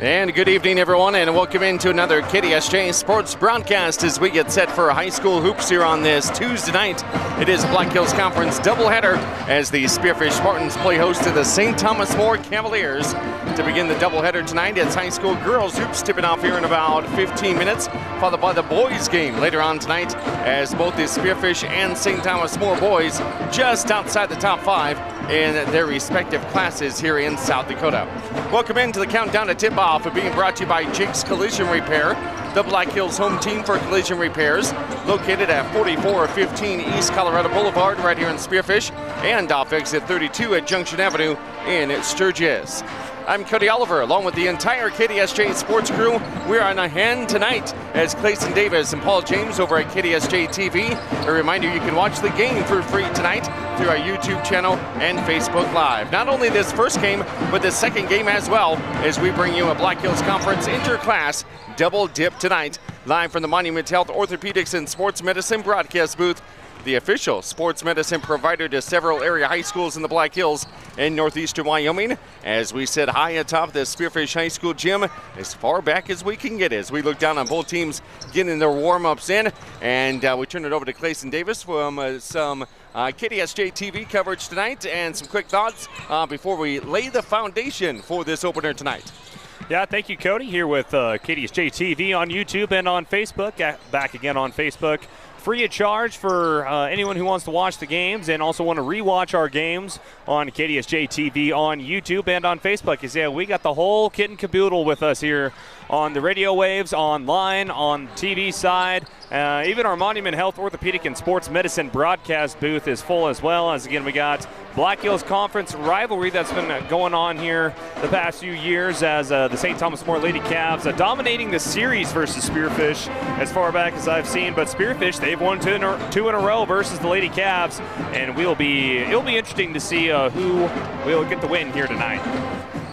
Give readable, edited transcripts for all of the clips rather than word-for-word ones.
And good evening, everyone, and welcome into another KDSJ Sports broadcast as we get set for high school hoops here on this Tuesday night. It is Black Hills Conference doubleheader as the Spearfish Spartans play host to the St. Thomas More Cavaliers. To begin the doubleheader tonight, it's high school girls hoops tipping off here in about 15 minutes, followed by the boys game later on tonight as both the Spearfish and St. Thomas More boys just outside the top 5 in their respective classes here in South Dakota. Welcome into the countdown to tip-off, being brought to you by Jake's Collision Repair, the Black Hills home team for collision repairs, located at 4415 East Colorado Boulevard right here in Spearfish, and off exit 32 at Junction Avenue in Sturgis. I'm Cody Oliver, along with the entire KDSJ Sports crew. We're on hand tonight as Clayton Davis and Paul James over at KDSJ-TV. A reminder, you can watch the game for free tonight through our YouTube channel and Facebook Live. Not only this first game, but the second game as well, as we bring you a Black Hills Conference interclass double dip tonight, live from the Monument Health Orthopedics and Sports Medicine broadcast booth, the official sports medicine provider to several area high schools in the Black Hills in northeastern Wyoming. As we sit high atop the Spearfish High School gym, as far back as we can get as we look down on both teams getting their warm-ups in. And we turn it over to Clayton Davis from some KDSJ-TV coverage tonight and some quick thoughts before we lay the foundation for this opener tonight. Yeah, thank you, Cody, here with KDSJ-TV on YouTube and on Facebook. Back again on Facebook. Free of charge for anyone who wants to watch the games and also want to rewatch our games on KDSJ-TV on YouTube and on Facebook. You see, we got the whole kit and caboodle with us here on the radio waves, online, on TV side. Even our Monument Health Orthopedic and Sports Medicine broadcast booth is full as well. As again, we got Black Hills Conference rivalry that's been going on here the past few years as the St. Thomas More Lady Cavs dominating the series versus Spearfish as far back as I've seen. But Spearfish, they've won two in a row versus the Lady Cavs, and it'll be interesting to see who will get the win here tonight.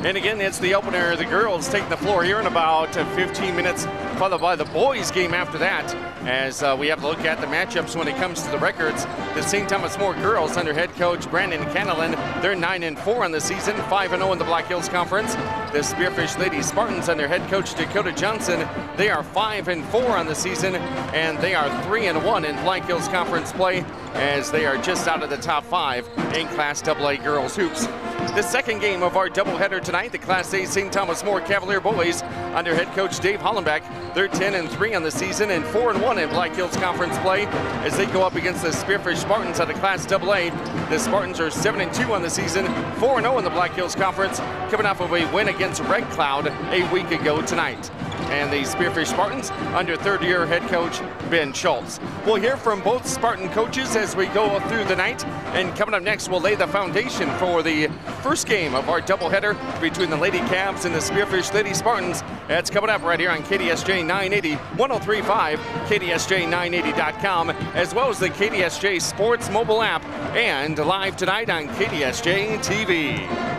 And again, it's the opener. The girls taking the floor here in about 15 minutes, followed by the boys game after that. As we have to look at the matchups when it comes to the records. The St. Thomas More girls under head coach Brandon Cannellan, they're 9-4 on the season, 5-0 in the Black Hills Conference. The Spearfish Lady Spartans under head coach Dakota Johnson, they are 5-4 on the season, and they are 3-1 in Black Hills Conference play as they are just out of the top 5 in Class AA girls hoops. The second game of our doubleheader tonight, the Class A St. Thomas More Cavalier boys under head coach Dave Hollenbeck. They're 10-3 on the season and 4-1 in Black Hills Conference play as they go up against the Spearfish Spartans out of Class AA. The Spartans are 7-2 on the season, 4-0 in the Black Hills Conference, coming off of a win against Red Cloud a week ago tonight. And the Spearfish Spartans under third-year head coach Ben Schultz. We'll hear from both Spartan coaches as we go through the night. And coming up next, we'll lay the foundation for the first game of our doubleheader between the Lady Cavs and the Spearfish Lady Spartans. That's coming up right here on KDSJ 980, 103.5, KDSJ980.com, as well as the KDSJ Sports mobile app, and live tonight on KDSJ TV.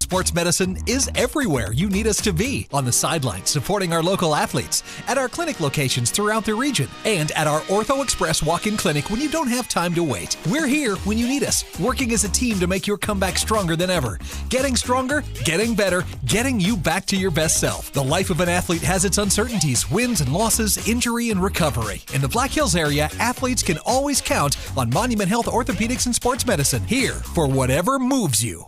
Sports medicine is everywhere you need us to be. On the sidelines, supporting our local athletes, at our clinic locations throughout the region, and at our Ortho Express walk-in clinic when you don't have time to wait. We're here when you need us, working as a team to make your comeback stronger than ever. Getting stronger, getting better, getting you back to your best self. The life of an athlete has its uncertainties, wins and losses, injury and recovery. In the Black Hills area, athletes can always count on Monument Health Orthopedics and Sports Medicine, here for whatever moves you.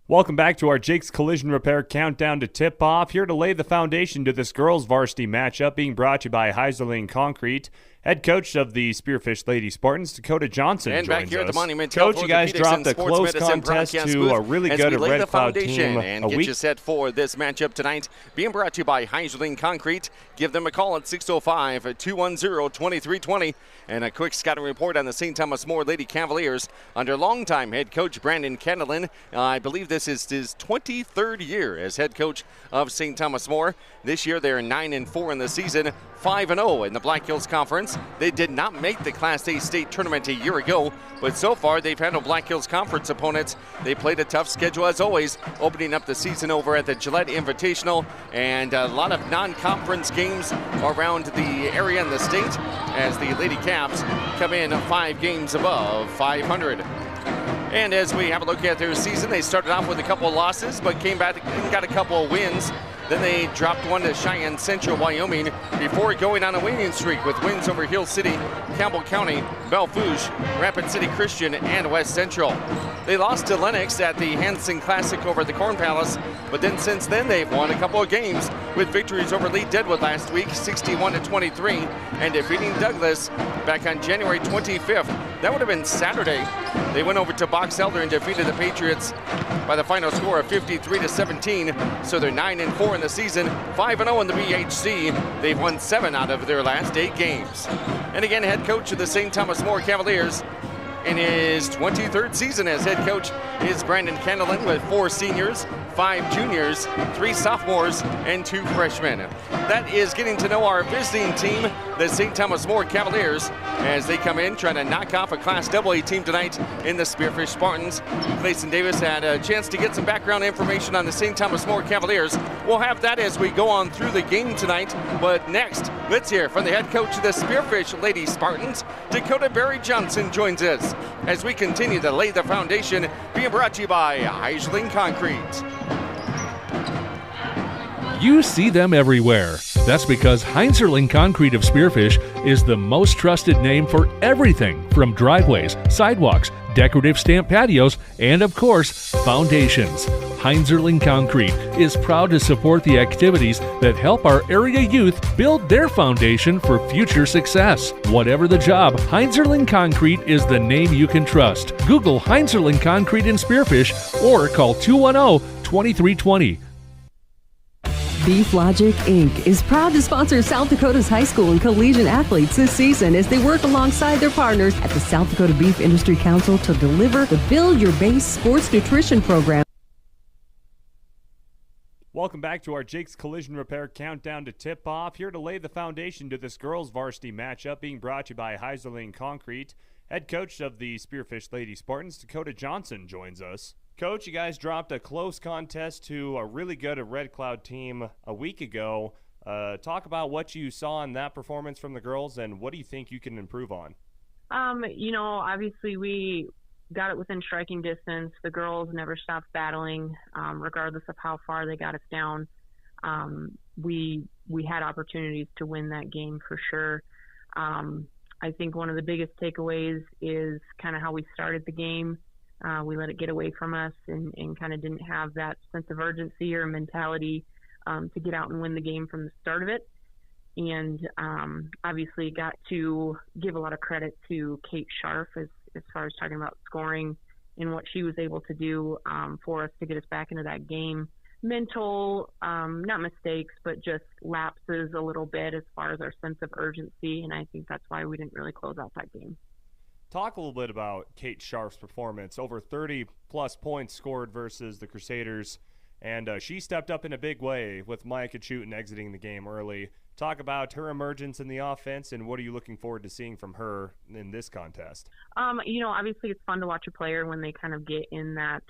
Welcome back to our Jake's Collision Repair countdown to tip-off. Here to lay the foundation to this girls' varsity matchup, being brought to you by Heiserling Concrete Head coach of the Spearfish Lady Spartans, Dakota Johnson, and joins back here us. at the Monument Coach, you guys Orthopedics dropped and a Sports close Medicine contest broadcast to booth a really as good we lay Red the Cloud foundation team and a get week. you set for this matchup tonight. Being brought to you by Heiserling Concrete. Give them a call at 605-210-2320. And a quick scouting report on the St. Thomas More Lady Cavaliers under longtime head coach Brandon Kendallin. I believe this is his 23rd year as head coach of St. Thomas More. This year they're 9-4 in the season, 5-0 in the Black Hills Conference. They did not make the Class A state tournament a year ago, but so far they've handled Black Hills Conference opponents. They played a tough schedule as always, opening up the season over at the Gillette Invitational, and a lot of non-conference games around the area in the state as the Lady Cavs come in 5 games above 500. And as we have a look at their season, they started off with a couple of losses, but came back and got a couple of wins. Then they dropped one to Cheyenne Central, Wyoming, before going on a winning streak with wins over Hill City, Campbell County, Belle Fourche, Rapid City Christian, and West Central. They lost to Lennox at the Hanson Classic over at the Corn Palace, but then since then they've won a couple of games with victories over Lee Deadwood last week, 61-23, and defeating Douglas back on January 25th. That would have been Saturday. They went over to Box Elder and defeated the Patriots by the final score of 53-17, so they're 9-4 in the season, 5-0 in the BHC. They've won 7 out of their last 8 games. And again, head coach of the St. Thomas More Cavaliers in his 23rd season as head coach is Brandon Kendallin with 4 seniors, 5 juniors, 3 sophomores, and 2 freshmen. That is getting to know our visiting team, the St. Thomas More Cavaliers, as they come in trying to knock off a Class AA team tonight in the Spearfish Spartans. Clayson Davis had a chance to get some background information on the St. Thomas More Cavaliers. We'll have that as we go on through the game tonight. But next, let's hear from the head coach of the Spearfish Lady Spartans. Dakota Barry Johnson joins us as we continue to lay the foundation, being brought to you by Heiserling Concrete. You see them everywhere. That's because Heiserling Concrete of Spearfish is the most trusted name for everything from driveways, sidewalks, decorative stamp patios, and of course, foundations. Heiserling Concrete is proud to support the activities that help our area youth build their foundation for future success. Whatever the job, Heiserling Concrete is the name you can trust. Google Heiserling Concrete in Spearfish or call 210-2320. Beef Logic, Inc. is proud to sponsor South Dakota's high school and collegiate athletes this season as they work alongside their partners at the South Dakota Beef Industry Council to deliver the Build Your Base Sports Nutrition Program. Welcome back to our Jake's Collision Repair Countdown to Tip-Off. Here to lay the foundation to this girls' varsity matchup, being brought to you by Heiserling Concrete. Head coach of the Spearfish Lady Spartans, Dakota Johnson, joins us. Coach, you guys dropped a close contest to a really good Red Cloud team a week ago. Talk about what you saw in that performance from the girls, and what do you think you can improve on? Obviously we got it within striking distance. The girls never stopped battling, regardless of how far they got us down. We had opportunities to win that game for sure. I think one of the biggest takeaways is kind of how we started the game. We let it get away from us and kind of didn't have that sense of urgency or mentality to get out and win the game from the start of it. And obviously got to give a lot of credit to Kate Scharf as far as talking about scoring and what she was able to do for us to get us back into that game. Mental, not mistakes, but just lapses a little bit as far as our sense of urgency. And I think that's why we didn't really close out that game. Talk a little bit about Kate Scharf's performance. Over 30-plus points scored versus the Crusaders, and she stepped up in a big way with Maya Kachutin exiting the game early. Talk about her emergence in the offense, and what are you looking forward to seeing from her in this contest? Obviously it's fun to watch a player when they kind of get in that,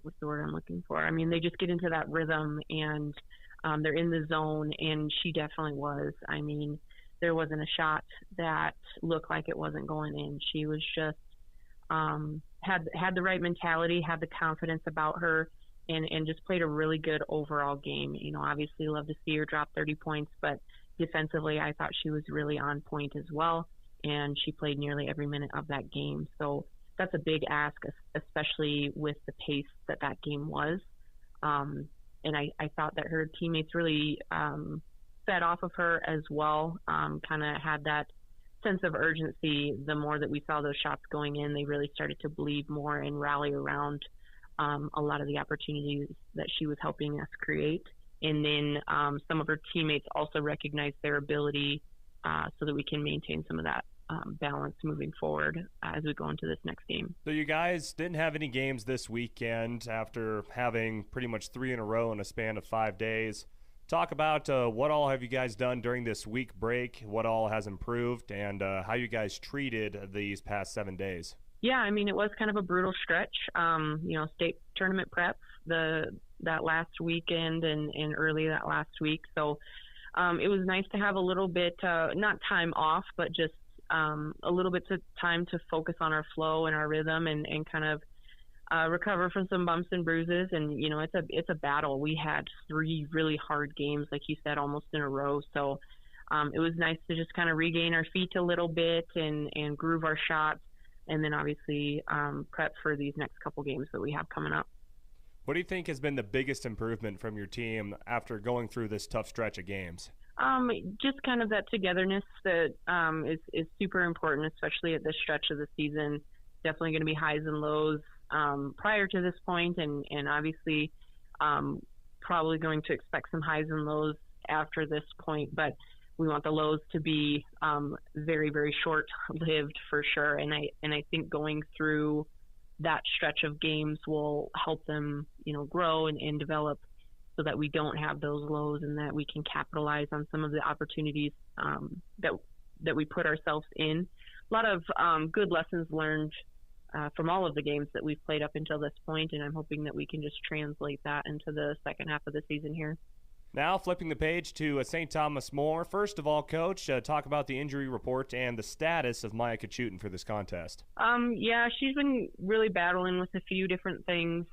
what's the word I'm looking for? I mean, they just get into that rhythm, and they're in the zone, and she definitely was. I mean, there wasn't a shot that looked like it wasn't going in. She was just had the right mentality, had the confidence about her, and just played a really good overall game. Obviously love to see her drop 30 points, but defensively I thought she was really on point as well, and she played nearly every minute of that game. So that's a big ask, especially with the pace that game was. And I thought that her teammates really fed off of her as well. Kind of had that sense of urgency. The more that we saw those shots going in, they really started to believe more and rally around a lot of the opportunities that she was helping us create. And then some of her teammates also recognized their ability so that we can maintain some of that balance moving forward as we go into this next game. So you guys didn't have any games this weekend after having pretty much 3 in a row in a span of 5 days. Talk about what all have you guys done during this week break, what all has improved, and how you guys treated these past 7 days. Yeah, I mean, it was kind of a brutal stretch. State tournament prep that last weekend and early that last week. So it was nice to have a little bit, not time off, but just a little bit of time to focus on our flow and our rhythm and kind of recover from some bumps and bruises. And, it's a battle. We had 3 really hard games, like you said, almost in a row. So it was nice to just kind of regain our feet a little bit and groove our shots. And then obviously prep for these next couple games that we have coming up. What do you think has been the biggest improvement from your team after going through this tough stretch of games? Just kind of that togetherness that is super important, especially at this stretch of the season. Definitely going to be highs and lows prior to this point, and obviously probably going to expect some highs and lows after this point. But we want the lows to be very, very short-lived for sure. And I think going through that stretch of games will help them, grow and develop so that we don't have those lows and that we can capitalize on some of the opportunities that we put ourselves in. A lot of good lessons learned from all of the games that we've played up until this point, and I'm hoping that we can just translate that into the second half of the season here. Now flipping the page to St. Thomas More. First of all, Coach, talk about the injury report and the status of Maya Kachutin for this contest. Yeah, she's been really battling with a few different things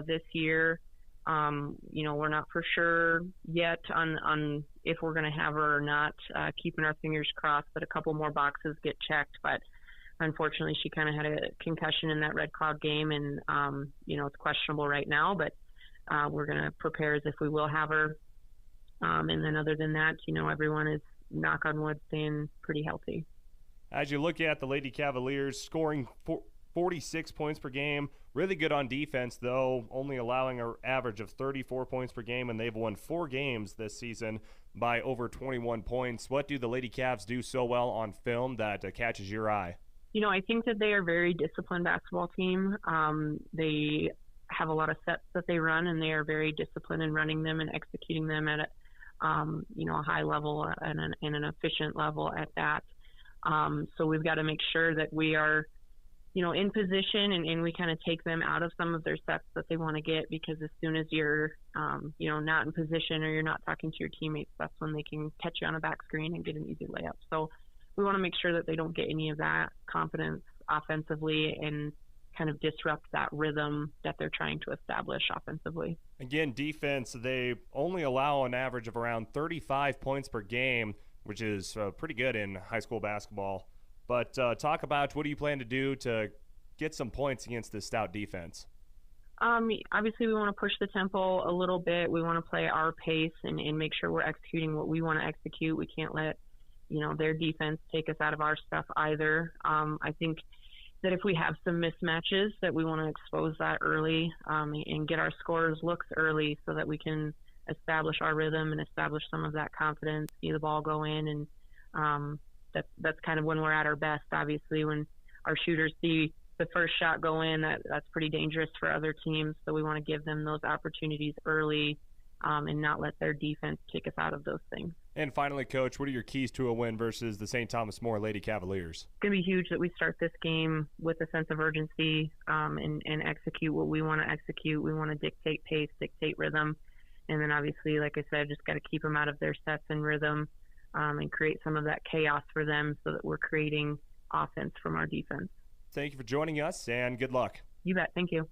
this year. We're not for sure yet on if we're going to have her or not, keeping our fingers crossed that a couple more boxes get checked. But unfortunately, she kind of had a concussion in that Red Cloud game, and, it's questionable right now. But we're going to prepare as if we will have her. And then other than that, everyone is, knock on wood, staying pretty healthy. As you look at the Lady Cavaliers scoring 46 points per game, really good on defense, though, only allowing an average of 34 points per game, and they've won 4 games this season by over 21 points. What do the Lady Cavs do so well on film that catches your eye? I think that they are a very disciplined basketball team. They have a lot of sets that they run, and they are very disciplined in running them and executing them at a high level and an efficient level at that. So we've got to make sure that we are, in position and we kind of take them out of some of their sets that they want to get, because as soon as you're, not in position or you're not talking to your teammates, that's when they can catch you on a back screen and get an easy layup. So we want to make sure that they don't get any of that confidence offensively and kind of disrupt that rhythm that they're trying to establish offensively. Again, defense, they only allow an average of around 35 points per game, which is pretty good in high school basketball. But talk about what do you plan to do to get some points against this stout defense? Obviously, we want to push the tempo a little bit. We want to play our pace and make sure we're executing what we want to execute. We can't let, their defense take us out of our stuff either. I think that if we have some mismatches, that we want to expose that early and get our scorers looks early so that we can establish our rhythm and establish some of that confidence, see the ball go in. And that's kind of when we're at our best, obviously, when our shooters see the first shot go in, that's pretty dangerous for other teams. So we want to give them those opportunities early and not let their defense take us out of those things. And finally, Coach, what are your keys to a win versus the St. Thomas More Lady Cavaliers? It's going to be huge that we start this game with a sense of urgency and execute what we want to execute. We want to dictate pace, dictate rhythm. And then obviously, like I said, just got to keep them out of their sets and rhythm and create some of that chaos for them so that we're creating offense from our defense. Thank you for joining us, and good luck. You bet. Thank you.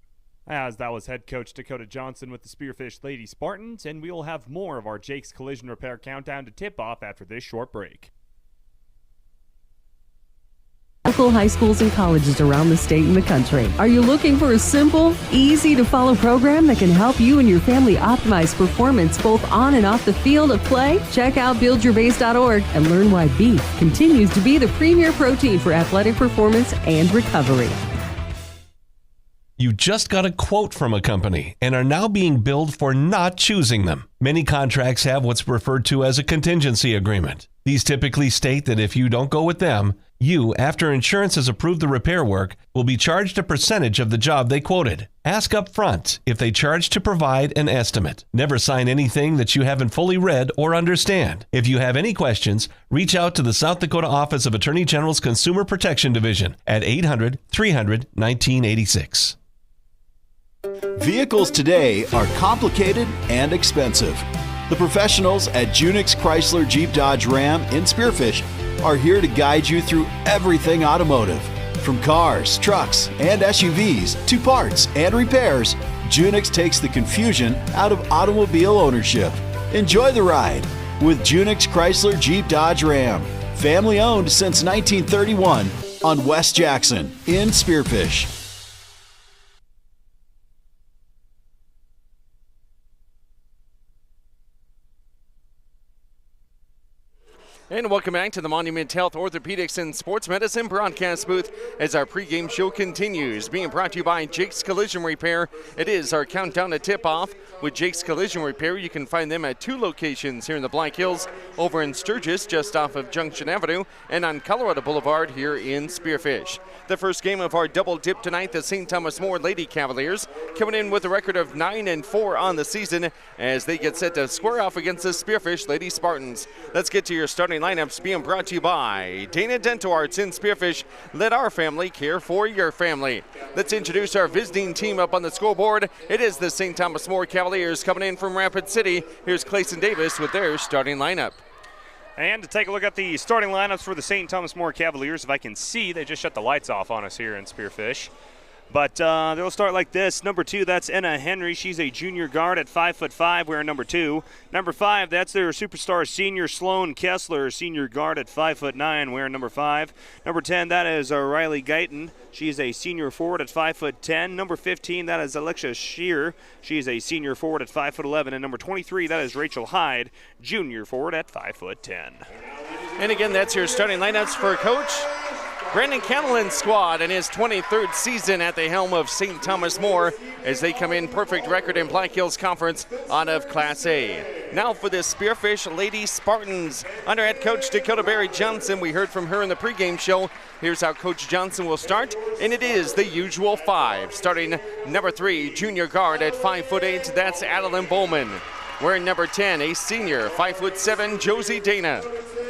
As that was head coach Dakota Johnson with the Spearfish Lady Spartans, and we will have more of our Jake's Collision Repair countdown to tip off after this short break. local high schools and colleges around the state and the country. Are you looking for a simple, easy-to-follow program that can help you and your family optimize performance both on and off the field of play? Check out buildyourbase.org and learn why beef continues to be the premier protein for athletic performance and recovery. You just got a quote from a company and are now being billed for not choosing them. Many contracts have what's referred to as a contingency agreement. These typically state that if you don't go with them, you, after insurance has approved the repair work, will be charged a percentage of the job they quoted. Ask up front if they charge to provide an estimate. Never sign anything that you haven't fully read or understand. If you have any questions, reach out to the South Dakota Office of Attorney General's Consumer Protection Division at 800-300-1986. Vehicles today are complicated and expensive. The professionals at Junix Chrysler Jeep Dodge Ram in Spearfish are here to guide you through everything automotive. From cars, trucks, and SUVs to parts and repairs, Junix takes the confusion out of automobile ownership. Enjoy the ride with Junix Chrysler Jeep Dodge Ram. Family owned since 1931 on West Jackson in Spearfish. And welcome back to the Monument Health Orthopedics and Sports Medicine broadcast booth as our pregame show continues. Being brought to you by Jake's Collision Repair. It is our countdown to tip-off. With Jake's Collision Repair, you can find them at 2 locations here in the Black Hills, over in Sturgis, just off of Junction Avenue, and on Colorado Boulevard here in Spearfish. The first game of our double dip tonight, the St. Thomas More Lady Cavaliers, coming in with a record of 9-4 on the season as they get set to square off against the Spearfish Lady Spartans. Let's get to your starting lineups, being brought to you by Dana Dental Arts in Spearfish. Let our family care for your family. Let's introduce our visiting team up on the scoreboard. It is the St. Thomas More Cavaliers coming in from Rapid City. Here's Clayson Davis with their starting lineup. And to take a look at the starting lineups for the St. Thomas More Cavaliers, if I can see, they just shut the lights off on us here in Spearfish. But they'll start like this. Number 2, that's Enna Henry. She's a junior guard at 5'5", wearing number 2. Number 5, that's their superstar senior Sloan Kessler, senior guard at 5'9", wearing number 5. Number 10, that is Riley Guyton. She's a senior forward at 5'10". Number 15, that is Alexia Shear. She's a senior forward at 5'11". And number 23, that is Rachel Hyde, junior forward at 5'10". And again, that's your starting lineups for Coach Brandon Canalin's squad in his 23rd season at the helm of St. Thomas More as they come in perfect record in Black Hills Conference out of Class A. Now for the Spearfish Lady Spartans under head coach Dakota Barry Johnson. We heard from her in the pregame show. Here's how Coach Johnson will start, and it is the usual 5. Starting number 3, junior guard at 5'8", that's Adeline Bowman. Wearing number 10, a senior, 5'7", Josie Dana.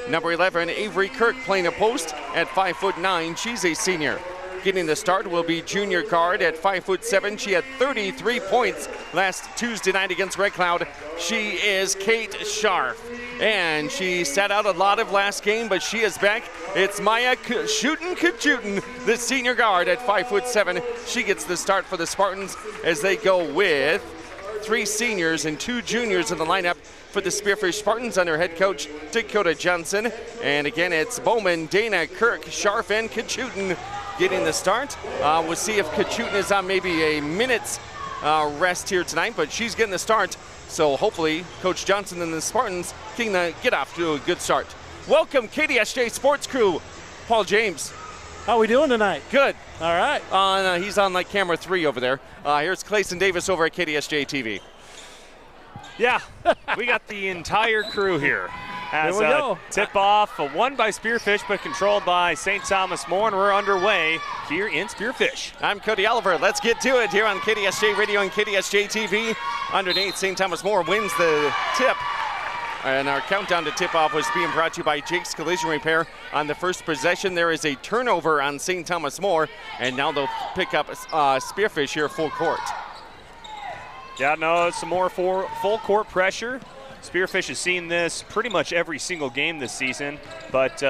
Number 11, Avery Kirk playing a post at 5'9". She's a senior. Getting the start will be junior guard at 5'7". She had 33 points last Tuesday night against Red Cloud. She is Kate Scharf. And she sat out a lot of last game, but she is back. It's Maya Kachutin, the senior guard at 5'7". She gets the start for the Spartans as they go with 3 seniors and 2 juniors in the lineup for the Spearfish Spartans under head coach Dakota Johnson. And again, it's Bowman, Dana, Kirk, Scharf, and Kachutin getting the start. We'll see if Kachutin is on maybe a minute's rest here tonight, but she's getting the start. So hopefully Coach Johnson and the Spartans can get off to a good start. Welcome, KDSJ Sports Crew. Paul James. How are we doing tonight? Good. All right. He's on like camera 3 over there. Here's Clayson Davis over at KDSJ-TV. Yeah, we got the entire crew here. As we go. Tip-off, won by Spearfish, but controlled by St. Thomas More, and we're underway here in Spearfish. I'm Cody Oliver. Let's get to it here on KDSJ Radio and KDSJ-TV. Underneath, St. Thomas More wins the tip. And our countdown to tip-off was being brought to you by Jake's Collision Repair. On the first possession, there is a turnover on St. Thomas More, and now they'll pick up Spearfish here full court. Yeah, no, some more full court pressure. Spearfish has seen this pretty much every single game this season, but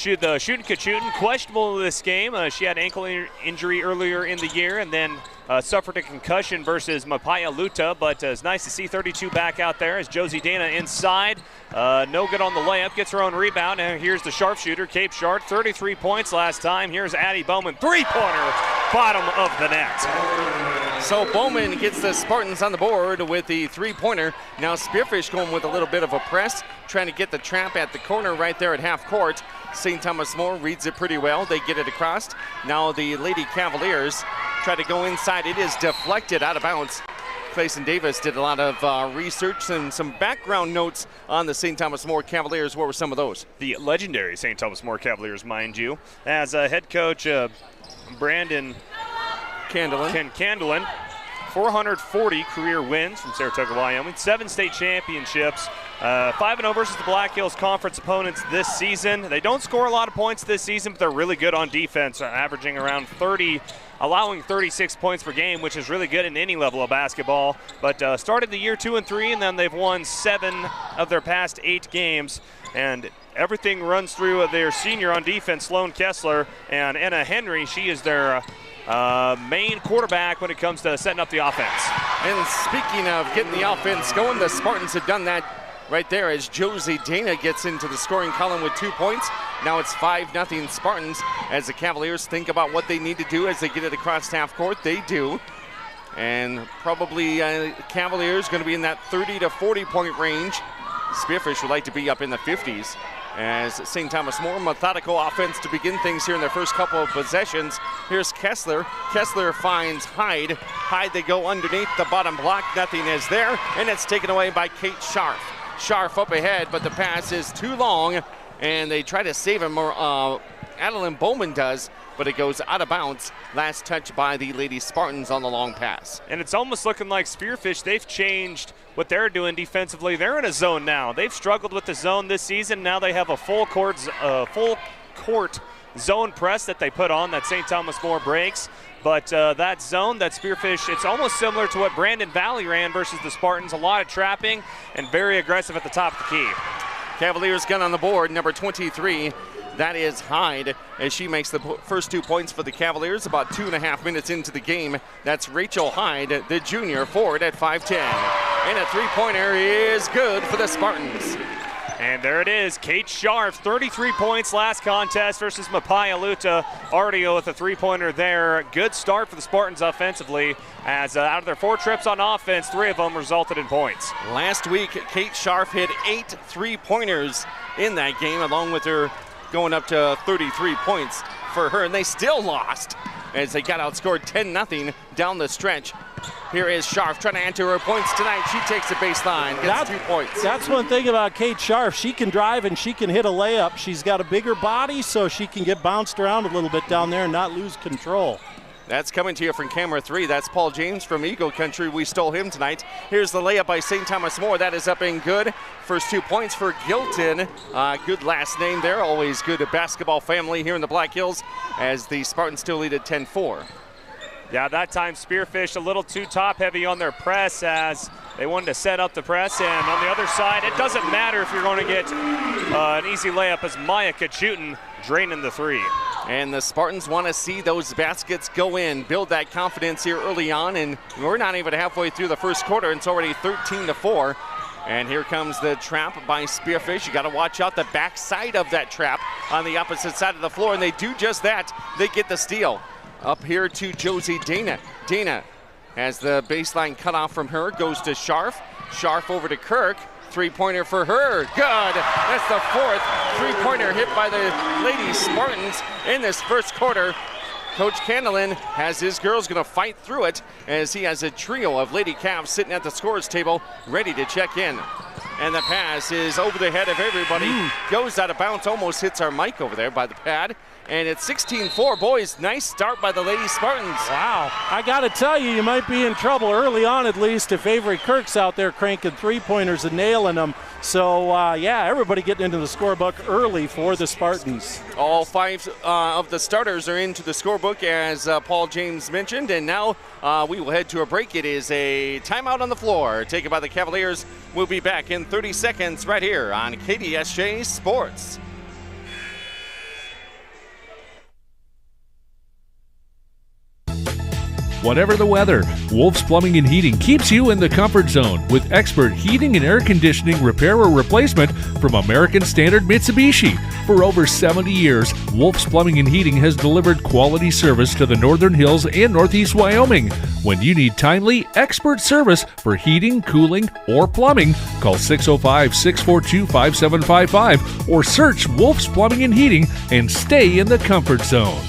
The shooting Kachutin, questionable this game. She had ankle injury earlier in the year and then suffered a concussion versus Mapaya Luta, but it's nice to see 32 back out there as Josie Dana inside. No good on the layup, gets her own rebound, and here's the sharpshooter, Cape Sharp, 33 points last time. Here's Addie Bowman, three-pointer, bottom of the net. So Bowman gets the Spartans on the board with the three-pointer. Now Spearfish going with a little bit of a press, trying to get the trap at the corner right there at half court. St. Thomas More reads it pretty well. They get it across. Now the Lady Cavaliers try to go inside. It is deflected out of bounds. Clayson Davis did a lot of research and some background notes on the St. Thomas More Cavaliers. What were some of those? The legendary St. Thomas More Cavaliers, mind you, as head coach Brandon Candelin, 440 career wins from Saratoga, Wyoming, 7 state championships, 5-0 versus the Black Hills Conference opponents this season. They don't score a lot of points this season, but they're really good on defense, averaging around 30, allowing 36 points per game, which is really good in any level of basketball. But started the year 2-3, and then they've won 7 of their past 8 games. And everything runs through their senior on defense, Sloan Kessler, and Anna Henry. She is their main quarterback when it comes to setting up the offense. And speaking of getting the offense going, the Spartans have done that right there as Josie Dana gets into the scoring column with 2 points. Now it's 5-0 Spartans as the Cavaliers think about what they need to do as they get it across half court. They do. And probably Cavaliers going to be in that 30 to 40 point range. Spearfish would like to be up in the 50s. As St. Thomas More, methodical offense to begin things here in their first couple of possessions. Here's Kessler. Kessler finds Hyde. Hyde, they go underneath the bottom block. Nothing is there, and it's taken away by Kate Scharf. Scharf up ahead, but the pass is too long, and they try to save him, or Adeline Bowman does, but it goes out of bounds. Last touch by the Lady Spartans on the long pass. And it's almost looking like Spearfish, they've changed what they're doing defensively. They're in a zone now. They've struggled with the zone this season. Now they have a full court zone press that they put on that St. Thomas More breaks. But that zone, that Spearfish, it's almost similar to what Brandon Valley ran versus the Spartans. A lot of trapping and very aggressive at the top of the key. Cavaliers gun on the board, number 23. That is Hyde, as she makes the first 2 points for the Cavaliers about 2.5 minutes into the game. That's Rachel Hyde, the junior forward at 5'10". And a three-pointer is good for the Spartans. And there it is, Kate Scharf, 33 points last contest versus Mapaya Luta. Ardio with a three-pointer there. Good start for the Spartans offensively, as out of their 4 trips on offense, 3 of them resulted in points. Last week, Kate Scharf hit 8 three-pointers in that game, along with her going up to 33 points for her, and they still lost as they got outscored 10-0 down the stretch. Here is Scharf trying to enter her points tonight. She takes the baseline, gets 2 points. That's one thing about Kate Scharf. She can drive and she can hit a layup. She's got a bigger body, so she can get bounced around a little bit down there and not lose control. That's coming to you from camera 3. That's Paul James from Eagle Country. We stole him tonight. Here's the layup by St. Thomas More. That is up and good. First 2 points for Gilton. Good last name there. Always good basketball family here in the Black Hills as the Spartans still lead at 10-4. Yeah, that time Spearfish a little too top-heavy on their press as they wanted to set up the press. And on the other side, it doesn't matter if you're going to get an easy layup as Maya Kachutin draining the 3. And the Spartans want to see those baskets go in, build that confidence here early on, and we're not even halfway through the first quarter, and it's already 13-4. And here comes the trap by Spearfish. You got to watch out the backside of that trap on the opposite side of the floor, and they do just that. They get the steal. Up here to Josie Dana. Dana has the baseline cut off from her, goes to Scharf. Scharf over to Kirk. Three-pointer for her. Good. That's the 4th three-pointer hit by the Lady Spartans in this first quarter. Coach Candelin has his girls going to fight through it as he has a trio of Lady Cavs sitting at the scorer's table ready to check in. And the pass is over the head of everybody. Goes out of bounds, almost hits our mic over there by the pad. And it's 16-4. Boys, nice start by the Lady Spartans. Wow. I got to tell you, you might be in trouble early on at least if Avery Kirk's out there cranking three-pointers and nailing them. So, yeah, everybody getting into the scorebook early for the Spartans. All 5 of the starters are into the scorebook, as Paul James mentioned. And now we will head to a break. It is a timeout on the floor taken by the Cavaliers. We'll be back in 30 seconds right here on KDSJ Sports. Whatever the weather, Wolf's Plumbing and Heating keeps you in the comfort zone with expert heating and air conditioning repair or replacement from American Standard Mitsubishi. For over 70 years, Wolf's Plumbing and Heating has delivered quality service to the Northern Hills and Northeast Wyoming. When you need timely, expert service for heating, cooling, or plumbing, call 605-642-5755 or search Wolf's Plumbing and Heating and stay in the comfort zone.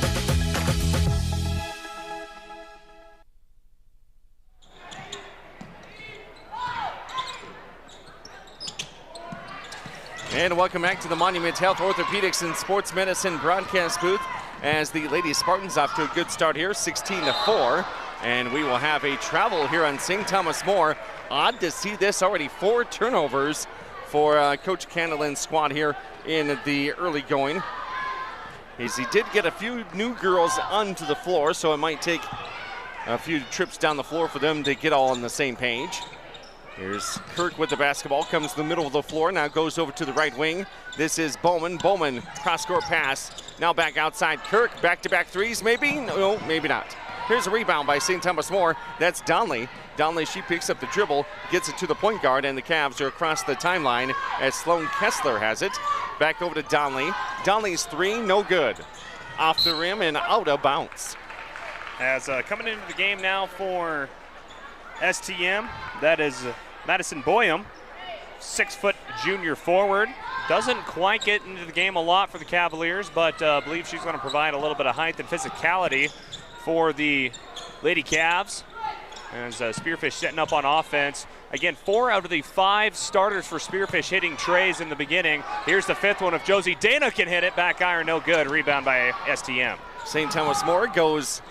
And welcome back to the Monument Health Orthopedics and Sports Medicine broadcast booth as the Lady Spartans off to a good start here, 16-4. And we will have a travel here on St. Thomas More. Odd to see this already, 4 turnovers for Coach Candelin's squad here in the early going. As he did get a few new girls onto the floor, so it might take a few trips down the floor for them to get all on the same page. Here's Kirk with the basketball, comes to the middle of the floor, now goes over to the right wing. This is Bowman. Bowman, cross-court pass. Now back outside. Kirk, back-to-back threes, maybe? No, maybe not. Here's a rebound by St. Thomas More. That's Donley. Donley, she picks up the dribble, gets it to the point guard, and the Cavs are across the timeline as Sloan Kessler has it. Back over to Donley. Donley's three, no good. Off the rim and out of bounds. As coming into the game now for STM, that is Madison Boyum, 6-foot junior forward. Doesn't quite get into the game a lot for the Cavaliers, but I believe she's going to provide a little bit of height and physicality for the Lady Cavs. As Spearfish setting up on offense. Again, 4 out of the 5 starters for Spearfish hitting trays in the beginning. Here's the 5th one. If Josie Dana can hit it, back iron, no good. Rebound by STM. St. Thomas More goes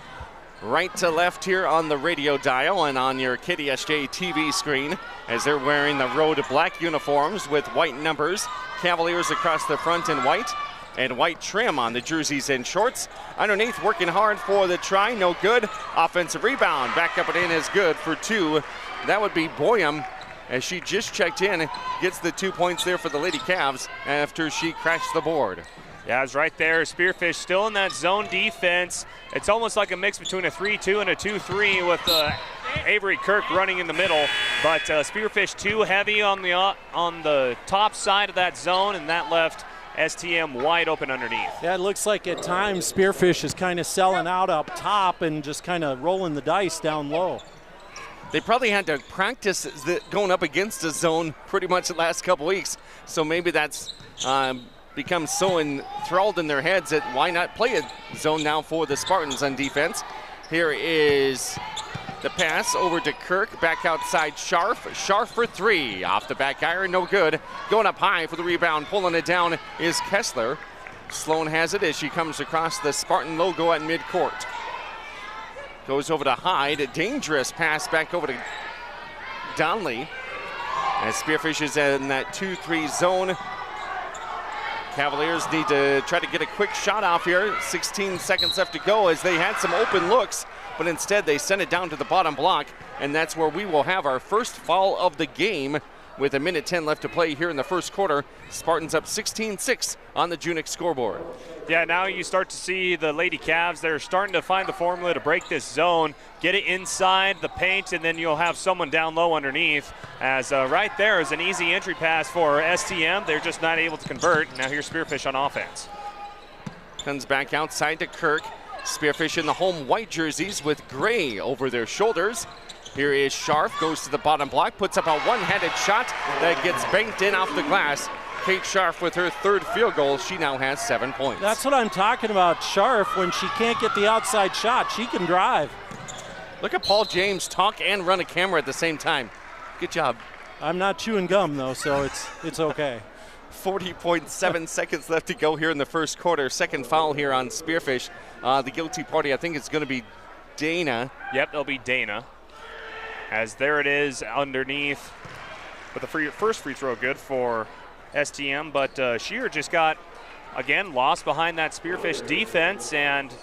right to left here on the radio dial and on your KDSJ-TV screen as they're wearing the road black uniforms with white numbers. Cavaliers across the front in white and white trim on the jerseys and shorts. Underneath, working hard for the try, no good. Offensive rebound, back up and in is good for 2. That would be Boyum as she just checked in, gets the 2 points there for the Lady Cavs after she crashed the board. Yeah, it's right there. Spearfish still in that zone defense. It's almost like a mix between a 3-2 and a 2-3 with Avery Kirk running in the middle. But Spearfish too heavy on the top side of that zone, and that left STM wide open underneath. Yeah, it looks like at times Spearfish is kind of selling out up top and just kind of rolling the dice down low. They probably had to practice going up against the zone pretty much the last couple weeks, so maybe that's become so enthralled in their heads that why not play a zone now for the Spartans on defense. Here is the pass over to Kirk, back outside Scharf. Scharf for 3, off the back iron, no good. Going up high for the rebound, pulling it down is Kessler. Sloan has it as she comes across the Spartan logo at midcourt. Goes over to Hyde, a dangerous pass back over to Donley. As Spearfish is in that 2-3 zone. Cavaliers need to try to get a quick shot off here. 16 seconds left to go as they had some open looks, but instead they sent it down to the bottom block, and that's where we will have our first foul of the game with 1:10 left to play here in the first quarter. Spartans up 16-6 on the Junix scoreboard. Yeah, now you start to see the Lady Cavs. They're starting to find the formula to break this zone, get it inside the paint, and then you'll have someone down low underneath. As right there is an easy entry pass for STM. They're just not able to convert. Now here's Spearfish on offense. Comes back outside to Kirk. Spearfish in the home white jerseys with gray over their shoulders. Here is Scharf, goes to the bottom block, puts up a one-handed shot that gets banked in off the glass. Kate Scharf with her 3rd field goal. She now has 7 points. That's what I'm talking about. Scharf, when she can't get the outside shot, she can drive. Look at Paul James talk and run a camera at the same time. Good job. I'm not chewing gum, though, so it's okay. 40.7 seconds left to go here in the first quarter. Second foul here on Spearfish. The guilty party, I think it's going to be Dana. Yep, it'll be Dana. As there it is underneath. But the first free throw good for STM, but Shear just got, again, lost behind that Spearfish defense, and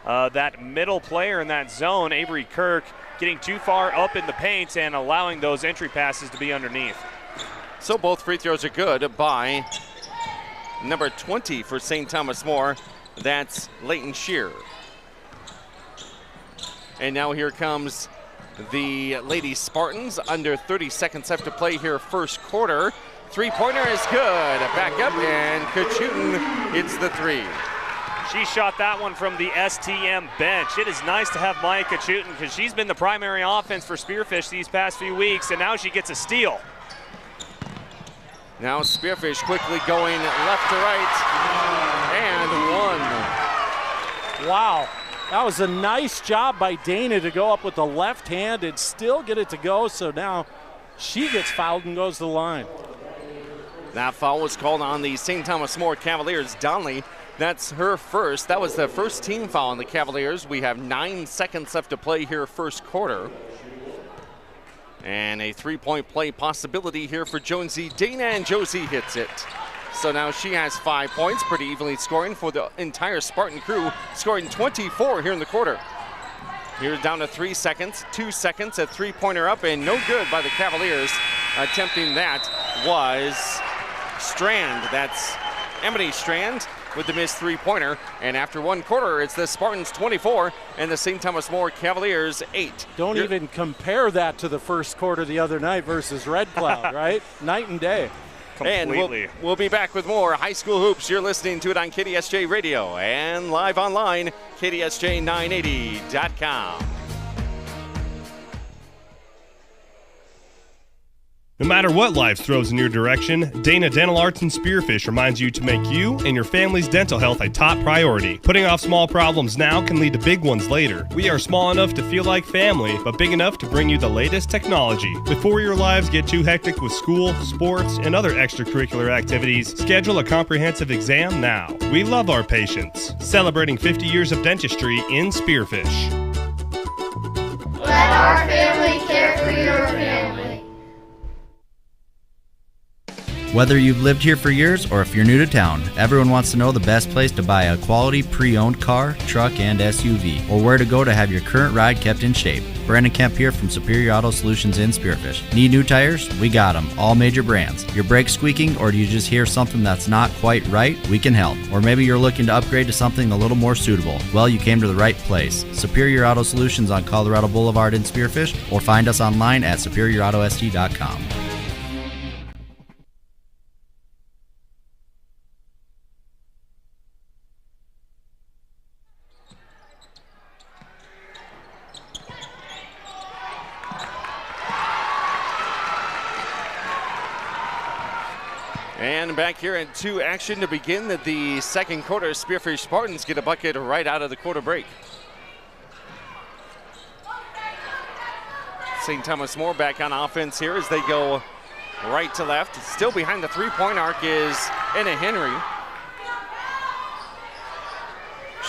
that middle player in that zone, Avery Kirk, getting too far up in the paint and allowing those entry passes to be underneath. So both free throws are good by number 20 for St. Thomas More. That's Leighton Shear. And now here comes the Lady Spartans. Under 30 seconds left to play here, first quarter. Three-pointer is good. Back up, and Kachutin hits the three. She shot that one from the STM bench. It is nice to have Maya Kachutin because she's been the primary offense for Spearfish these past few weeks, and now she gets a steal. Now Spearfish quickly going left to right, and one. Wow, that was a nice job by Dana to go up with the left hand and still get it to go, so now she gets fouled and goes to the line. That foul was called on the St. Thomas More Cavaliers. Donnelly, that's her first. That was the first team foul on the Cavaliers. We have 9 seconds left to play here, first quarter. And a three-point play possibility here for Jonesy Dana, and Josie hits it. So now she has 5 points, pretty evenly scoring for the entire Spartan crew, scoring 24 here in the quarter. Here's down to 3 seconds, 2 seconds, a three-pointer up, and no good by the Cavaliers. Attempting that was Strand. That's Emily Strand with the missed three-pointer. And after one quarter, it's the Spartans 24 and the St. Thomas More Cavaliers 8. Don't even compare that to the first quarter the other night versus Red Cloud, right? Night and day. Completely. And we'll be back with more high school hoops. You're listening to it on KDSJ Radio and live online, KDSJ980.com. No matter what life throws in your direction, Dana Dental Arts and Spearfish reminds you to make you and your family's dental health a top priority. Putting off small problems now can lead to big ones later. We are small enough to feel like family, but big enough to bring you the latest technology. Before your lives get too hectic with school, sports, and other extracurricular activities, schedule a comprehensive exam now. We love our patients. Celebrating 50 years of dentistry in Spearfish. Let our family care for your family. Whether you've lived here for years or if you're new to town, everyone wants to know the best place to buy a quality pre-owned car, truck, and SUV, or where to go to have your current ride kept in shape. Brandon Kemp here from Superior Auto Solutions in Spearfish. Need new tires? We got them, all major brands. Your brakes squeaking, or do you just hear something that's not quite right? We can help. Or maybe you're looking to upgrade to something a little more suitable. Well, you came to the right place. Superior Auto Solutions on Colorado Boulevard in Spearfish, or find us online at superiorautost.com. And back here into action to begin the second quarter. Spearfish Spartans get a bucket right out of the quarter break. St. Thomas More back on offense here as they go right to left. Still behind the three-point arc is Anna Henry.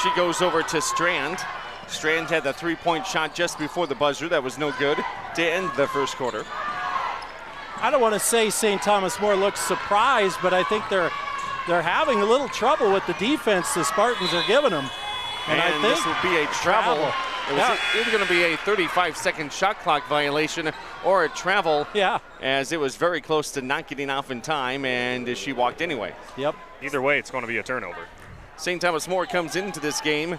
She goes over to Strand. Strand had the three-point shot just before the buzzer. That was no good to end the first quarter. I don't want to say St. Thomas More looks surprised, but I think they're having a little trouble with the defense the Spartans are giving them. And I think this will be a travel. It was either going to be a 35-second shot clock violation or a travel. Yeah. As it was very close to not getting off in time, and she walked anyway. Yep. Either way, it's going to be a turnover. St. Thomas More comes into this game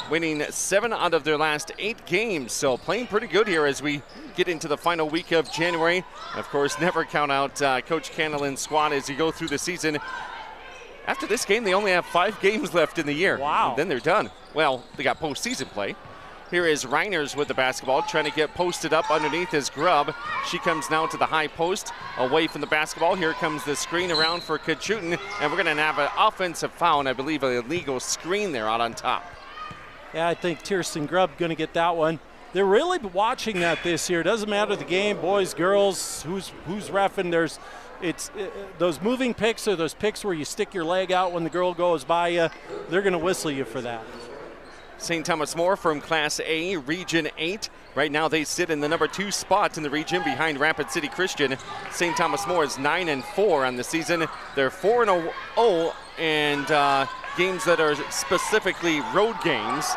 winning 7 out of their last 8 games. So playing pretty good here as we get into the final week of January. Of course, never count out Coach Candlelin's squad as you go through the season. After this game, they only have 5 games left in the year. Wow. And then they're done. Well, they got postseason play. Here is Reiners with the basketball, trying to get posted up underneath his Grubb. She comes now to the high post, away from the basketball. Here comes the screen around for Kachutin, and we're going to have an offensive foul, and I believe an illegal screen there out on top. Yeah, I think Kirsten Grubb going to get that one. They're really watching that this year. Doesn't matter the game, boys, girls, who's reffing. Those moving picks or those picks where you stick your leg out when the girl goes by you. They're going to whistle you for that. St. Thomas More from Class A, Region 8. Right now they sit in the number 2 spot in the region behind Rapid City Christian. St. Thomas More is 9-4 on the season. They're 4-0 and games that are specifically road games.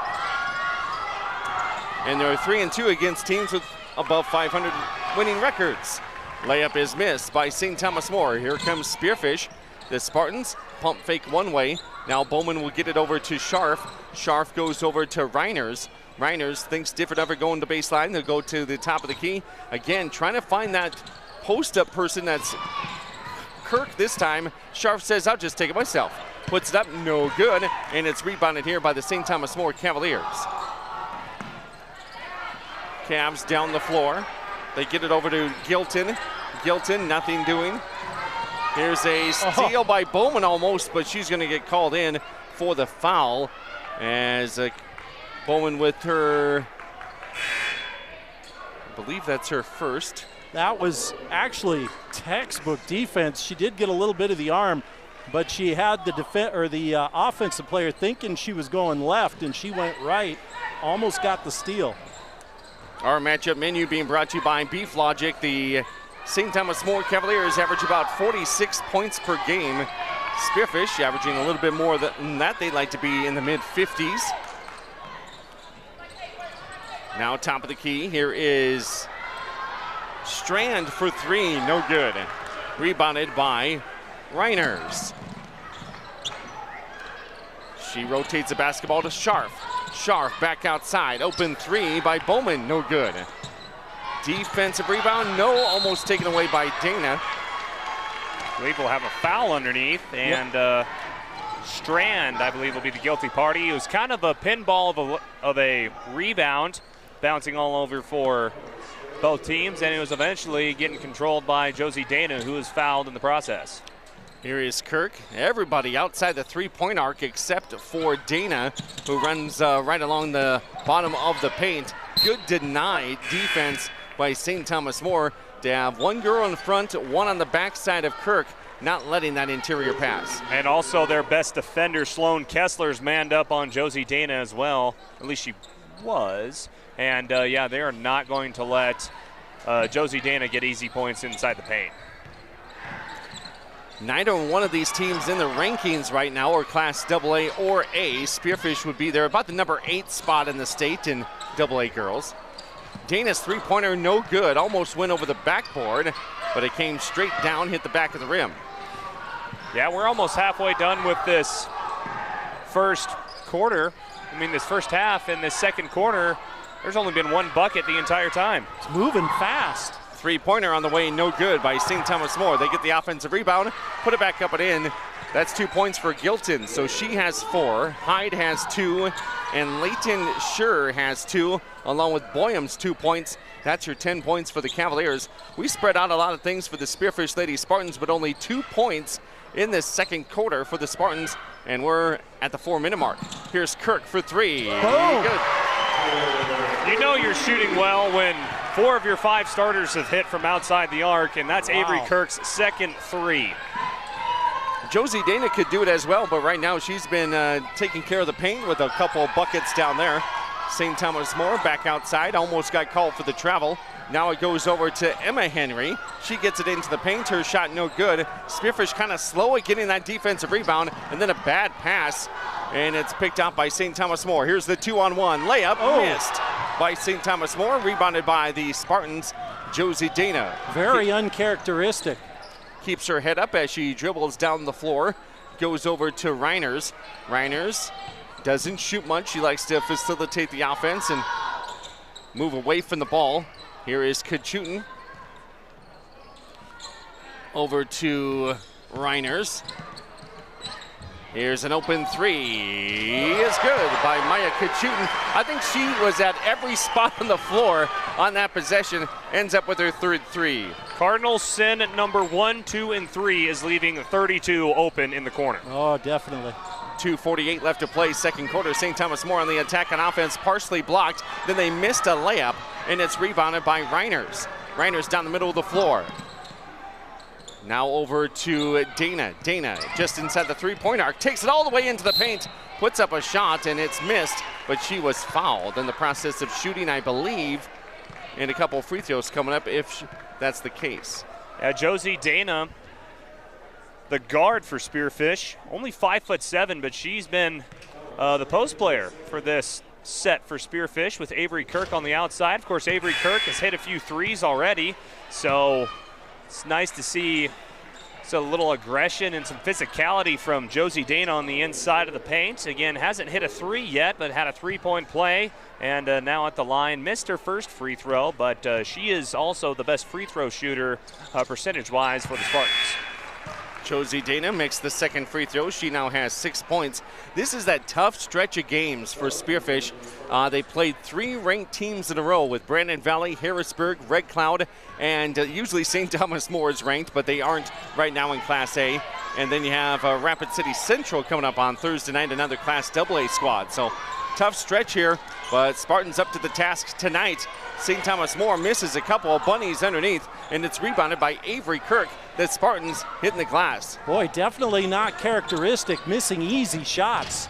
And they're 3-2 against teams with above 500 winning records. Layup is missed by St. Thomas More. Here comes Spearfish. The Spartans pump fake one way. Now Bowman will get it over to Scharf. Scharf goes over to Reiners. Reiners thinks different of it going to baseline. They'll go to the top of the key. Again, trying to find that post-up person. That's Kirk this time. Scharf says, I'll just take it myself. Puts it up, no good, and it's rebounded here by the St. Thomas More Cavaliers. Cavs down the floor. They get it over to Gilton. Gilton, nothing doing. Here's a steal by Bowman almost, but she's going to get called in for the foul as Bowman with her, I believe that's her first. That was actually textbook defense. She did get a little bit of the arm, but she had the offensive player thinking she was going left, and she went right, almost got the steal. Our matchup menu being brought to you by Beef Logic. The St. Thomas More Cavaliers average about 46 points per game. Spearfish averaging a little bit more than that. They'd like to be in the mid-50s. Now top of the key. Here is Strand for three. No good. Rebounded by Reiners. She rotates the basketball to Scharf. Scharf back outside. Open three by Bowman. No good. Defensive rebound. No. Almost taken away by Dana. I believe we'll have a foul underneath, and Strand, I believe, will be the guilty party. It was kind of a pinball of a rebound, bouncing all over for both teams, and it was eventually getting controlled by Josie Dana, who was fouled in the process. Here is Kirk. Everybody outside the three-point arc except for Dana, who runs right along the bottom of the paint. Good denied defense by St. Thomas More to have one girl in front, one on the backside of Kirk, not letting that interior pass. And also their best defender, Sloan Kessler's manned up on Josie Dana as well. At least she was. And yeah, they are not going to let Josie Dana get easy points inside the paint. Neither one of these teams in the rankings right now are Class AA or A. Spearfish would be there about the number 8 spot in the state in AA girls. Dana's three-pointer no good, almost went over the backboard, but it came straight down, hit the back of the rim. Yeah, we're almost halfway done with this first quarter. I mean, this first half. In this second quarter, there's only been one bucket the entire time. It's moving fast. Three-pointer on the way, no good by St. Thomas More. They get the offensive rebound, put it back up and in. That's 2 points for Gilton, so she has 4. Hyde has 2, and Leighton Schur has 2, along with Boyham's 2 points. That's your 10 points for the Cavaliers. We spread out a lot of things for the Spearfish Lady Spartans, but only 2 points in this second quarter for the Spartans, and we're at the 4-minute mark. Here's Kirk for 3. Good. You know you're shooting well when 4 of your 5 starters have hit from outside the arc, and that's Avery Kirk's second 3. Josie Dana could do it as well, but right now she's been taking care of the paint with a couple of buckets down there. St. Thomas More back outside, almost got called for the travel. Now it goes over to Emma Henry. She gets it into the paint, her shot no good. Spearfish kind of slow at getting that defensive rebound, and then a bad pass, and it's picked out by St. Thomas More. Here's the 2-on-1 layup, missed by St. Thomas More, rebounded by the Spartans, Josie Dana. Very uncharacteristic. Keeps her head up as she dribbles down the floor, goes over to Reiners. Reiners doesn't shoot much. She likes to facilitate the offense and move away from the ball. Here is Kachutin. Over to Reiners. Here's an open 3. It's good by Maya Kachutin. I think she was at every spot on the floor on that possession. Ends up with her third 3. Cardinals sin at number 1, 2, and 3 is leaving 32 open in the corner. Oh, definitely. 2:48 left to play, second quarter. St. Thomas More on the attack on offense, partially blocked. Then they missed a layup, and it's rebounded by Reiners. Reiners down the middle of the floor. Now over to Dana. Dana just inside the three-point arc, takes it all the way into the paint, puts up a shot, and it's missed, but she was fouled in the process of shooting, I believe, and a couple free throws coming up if that's the case. Josie Dana, the guard for Spearfish, only 5'7", but she's been the post player for this set for Spearfish with Avery Kirk on the outside. Of course, Avery Kirk has hit a few threes already, so it's nice to see So a little aggression and some physicality from Josie Dana on the inside of the paint. Again, hasn't hit a three yet, but had a three-point play. And now at the line, missed her first free throw, but she is also the best free throw shooter percentage-wise for the Spartans. Josie Dana makes the second free throw. She now has 6 points. This is that tough stretch of games for Spearfish. They played 3 ranked teams in a row with Brandon Valley, Harrisburg, Red Cloud, and usually St. Thomas More is ranked, but they aren't right now in Class A. And then you have Rapid City Central coming up on Thursday night, another Class AA squad. So tough stretch here, but Spartans up to the task tonight. St. Thomas More misses a couple of bunnies underneath, and it's rebounded by Avery Kirk. The Spartans hitting the glass. Boy, definitely not characteristic, missing easy shots.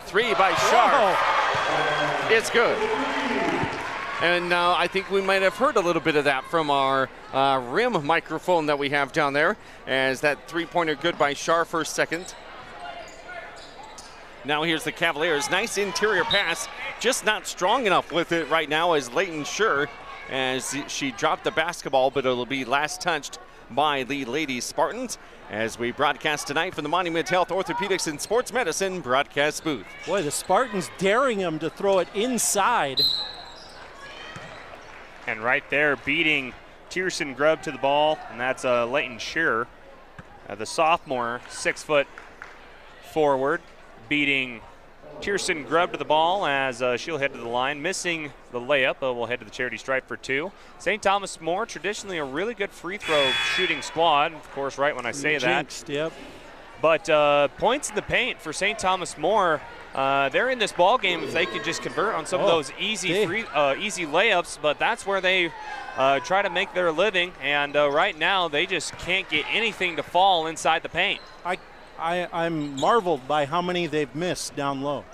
3 by Sharp. It's good. And I think we might have heard a little bit of that from our rim microphone that we have down there, as that three-pointer good by Sharp for second. Now here's the Cavaliers. Nice interior pass, just not strong enough with it right now as Leighton Schur, as she dropped the basketball, but it'll be last touched by the Lady Spartans as we broadcast tonight from the Monument Health Orthopedics and Sports Medicine broadcast booth. Boy, the Spartans daring them to throw it inside. And right there beating Tierson Grubb to the ball, and that's Leighton Shearer, the sophomore, 6-foot forward, beating Tierson Grubb to the ball as she'll head to the line, missing the layup, but we'll head to the charity stripe for 2. St. Thomas More, traditionally a really good free throw shooting squad, of course, right when I say Jinxed, that. Yep. But points in the paint for St. Thomas More. They're in this ball game if they could just convert on some of those easy layups, but that's where they try to make their living. And right now, they just can't get anything to fall inside the paint. I'm marveled by how many they've missed down low.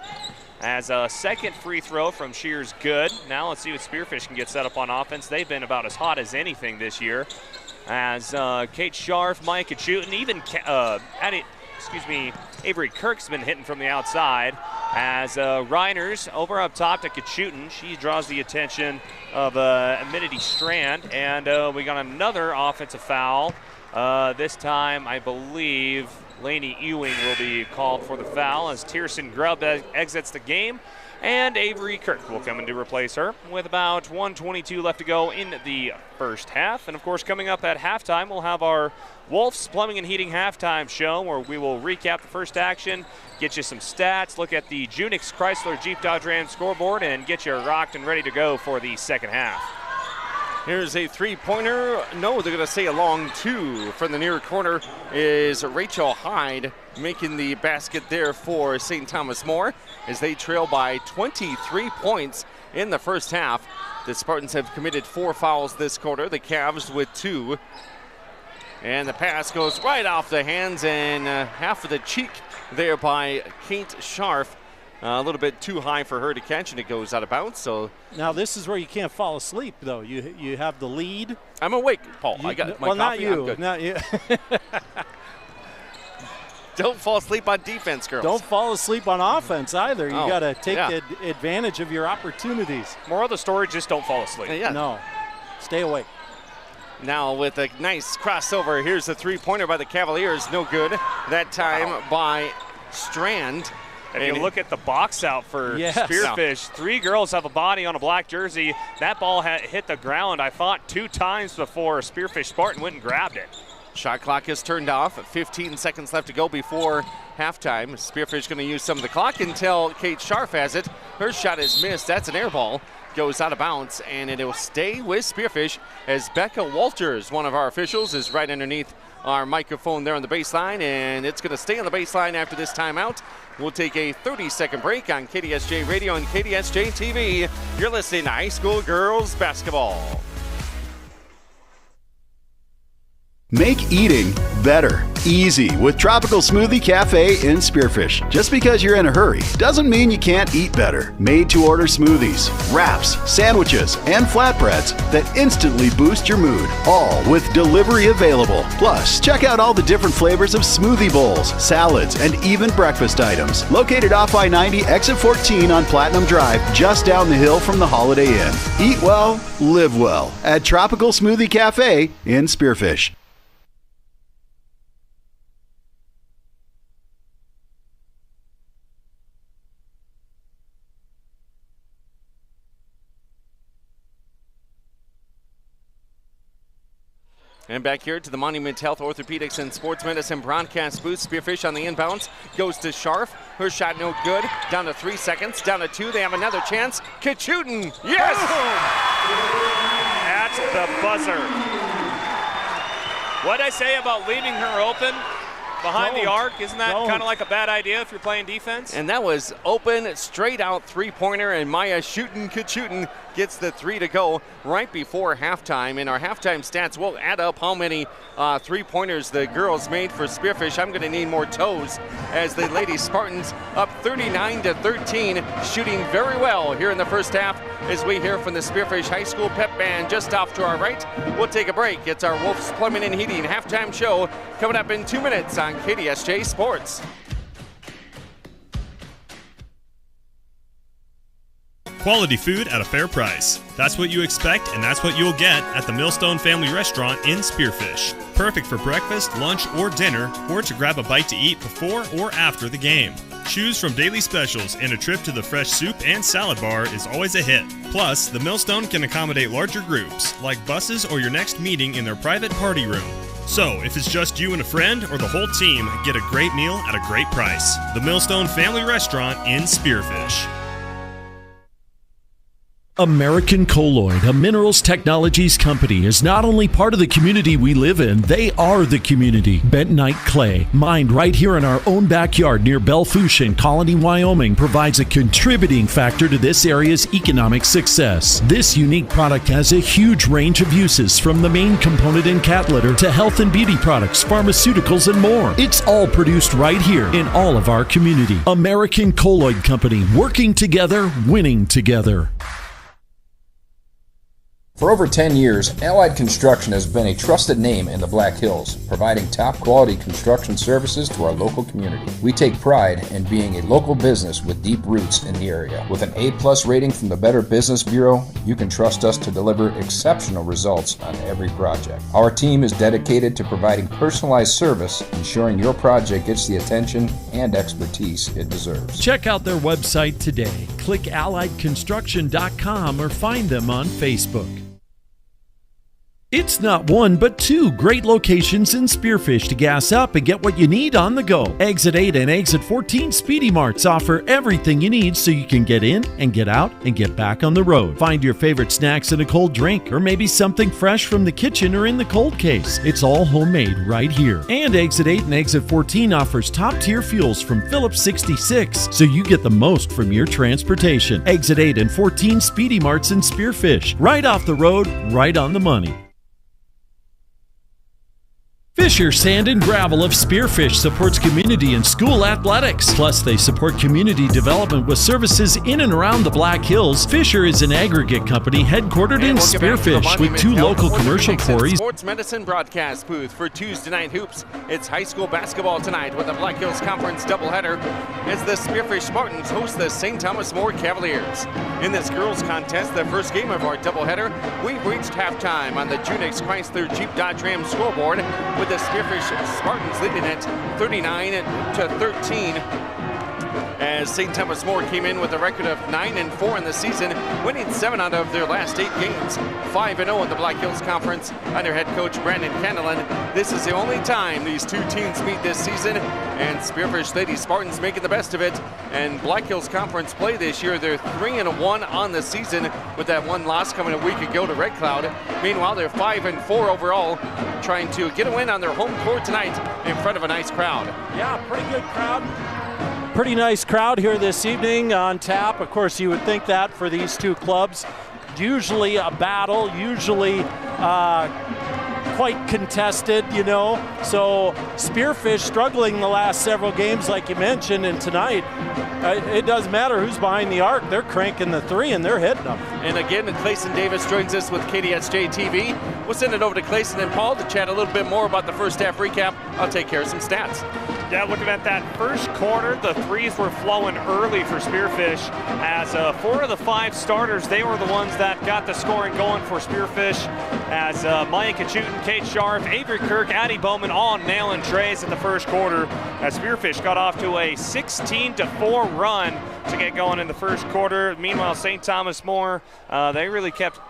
As a second free throw from Shears good. Now let's see what Spearfish can get set up on offense. They've been about as hot as anything this year. As Kate Scharf, Mike Kachutin, even Avery Kirk's been hitting from the outside. As Reiners over up top to Kachutin. She draws the attention of Amenity Strand. And we got another offensive foul. This time, I believe Lainey Ewing will be called for the foul as Tierson Grubb exits the game, and Avery Kirk will come in to replace her with about 1:22 left to go in the first half. And of course, coming up at halftime, we'll have our Wolf's Plumbing and Heating halftime show where we will recap the first action, get you some stats, look at the Junix Chrysler Jeep Dodge Ram scoreboard, and get you rocked and ready to go for the second half. Here's a three-pointer. No, they're going to say a long 2 from the near corner is Rachel Hyde making the basket there for St. Thomas More as they trail by 23 points in the first half. The Spartans have committed 4 fouls this quarter, the Cavs with 2. And the pass goes right off the hands and half of the cheek there by Kate Scharf. A little bit too high for her to catch, and it goes out of bounds. So now this is where you can't fall asleep, though. You have the lead. I'm awake, Paul. I got my coffee. Not you. Don't fall asleep on defense, girls. Don't fall asleep on offense either. You got to take advantage of your opportunities. Moral of the story: just don't fall asleep. Yeah. No, stay awake. Now with a nice crossover, here's a three-pointer by the Cavaliers. No good. That time by Strand. If you look at the box out for Spearfish, 3 girls have a body on a black jersey. That ball hit the ground, I thought, 2 times before Spearfish Spartan went and grabbed it. Shot clock is turned off. 15 seconds left to go before halftime. Spearfish going to use some of the clock until Kate Scharf has it. Her shot is missed. That's an air ball. Goes out of bounds, and it will stay with Spearfish as Becca Walters, one of our officials, is right underneath our microphone there on the baseline, and it's going to stay on the baseline after this timeout. We'll take a 30-second break on KDSJ Radio and KDSJ-TV. You're listening to High School Girls Basketball. Make eating better, easy with Tropical Smoothie Cafe in Spearfish. Just because you're in a hurry doesn't mean you can't eat better. Made-to-order smoothies, wraps, sandwiches, and flatbreads that instantly boost your mood, all with delivery available. Plus, check out all the different flavors of smoothie bowls, salads, and even breakfast items. Located off I-90, exit 14 on Platinum Drive, just down the hill from the Holiday Inn. Eat well, live well at Tropical Smoothie Cafe in Spearfish. And back here to the Monument Health Orthopedics and Sports Medicine broadcast booth. Spearfish on the inbounds. Goes to Scharf. Her shot no good. Down to 3 seconds. Down to 2. They have another chance. Kachutin. Yes! At the buzzer. What'd I say about leaving her open behind the arc? Isn't that kind of like a bad idea if you're playing defense? And that was open, straight out three-pointer, and Maya Kachutin gets the 3 to go right before halftime. And our halftime stats will add up how many three-pointers the girls made for Spearfish. I'm going to need more toes as the Lady Spartans up 39-13, shooting very well here in the first half as we hear from the Spearfish High School pep band just off to our right. We'll take a break. It's our Wolf's Plumbing and Heating halftime show coming up in 2 minutes on KDSJ Sports. Quality food at a fair price. That's what you expect, and that's what you'll get at the Millstone Family Restaurant in Spearfish. Perfect for breakfast, lunch, or dinner, or to grab a bite to eat before or after the game. Choose from daily specials, and a trip to the fresh soup and salad bar is always a hit. Plus, the Millstone can accommodate larger groups, like buses or your next meeting in their private party room. So, if it's just you and a friend or the whole team, get a great meal at a great price. The Millstone Family Restaurant in Spearfish. American Colloid, a minerals technologies company, is not only part of the community we live in, they are the community. Bentonite clay, mined right here in our own backyard near Belfouche in Colony, Wyoming, provides a contributing factor to this area's economic success. This unique product has a huge range of uses, from the main component in cat litter to health and beauty products, pharmaceuticals, and more. It's all produced right here in all of our community. American Colloid Company, working together, winning together. For over 10 years, Allied Construction has been a trusted name in the Black Hills, providing top-quality construction services to our local community. We take pride in being a local business with deep roots in the area. With an A+ rating from the Better Business Bureau, you can trust us to deliver exceptional results on every project. Our team is dedicated to providing personalized service, ensuring your project gets the attention and expertise it deserves. Check out their website today. Click alliedconstruction.com or find them on Facebook. It's not one, but two great locations in Spearfish to gas up and get what you need on the go. Exit 8 and Exit 14 Speedy Marts offer everything you need so you can get in and get out and get back on the road. Find your favorite snacks and a cold drink, or maybe something fresh from the kitchen or in the cold case. It's all homemade right here. And Exit 8 and Exit 14 offers top-tier fuels from Phillips 66, so you get the most from your transportation. Exit 8 and 14 Speedy Marts in Spearfish. Right off the road, right on the money. Fisher Sand and Gravel of Spearfish supports community and school athletics. Plus, they support community development with services in and around the Black Hills. Fisher is an aggregate company headquartered in Spearfish with two local commercial quarries. Sports Medicine broadcast booth for Tuesday night hoops. It's high school basketball tonight with the Black Hills Conference doubleheader as the Spearfish Spartans host the St. Thomas More Cavaliers. In this girls contest, the first game of our doubleheader, we've reached halftime on the Junix Chrysler Jeep Dodge Ram scoreboard with the Spearfish Spartans leading it 39-13 as St. Thomas More came in with a record of 9-4 in the season, winning 7 out of their last 8 games, 5-0 in the Black Hills Conference under head coach Brandon Candelan. This is the only time these two teams meet this season, and Spearfish Lady Spartans making the best of it. And Black Hills Conference play this year, they're 3-1 on the season with that one loss coming a week ago to Red Cloud. Meanwhile, they're 5-4 overall, trying to get a win on their home court tonight in front of a nice crowd. Yeah, pretty good crowd. Pretty nice crowd here this evening on tap. Of course, you would think that for these two clubs. Usually a battle, usually quite contested, you know. So Spearfish struggling the last several games, like you mentioned, and tonight it doesn't matter who's behind the arc. They're cranking the three and they're hitting them. And again, Clayson Davis joins us with KDSJ-TV. We'll send it over to Clayson and Paul to chat a little bit more about the first half recap. I'll take care of some stats. Yeah, looking at that first quarter, the threes were flowing early for Spearfish as 4 of the 5 starters, they were the ones that got the scoring going for Spearfish as Maya Kachutin, Kate Scharf, Avery Kirk, Addie Bowman all nailing trays in the first quarter as Spearfish got off to a 16-4 run to get going in the first quarter. Meanwhile, St. Thomas More, they really kept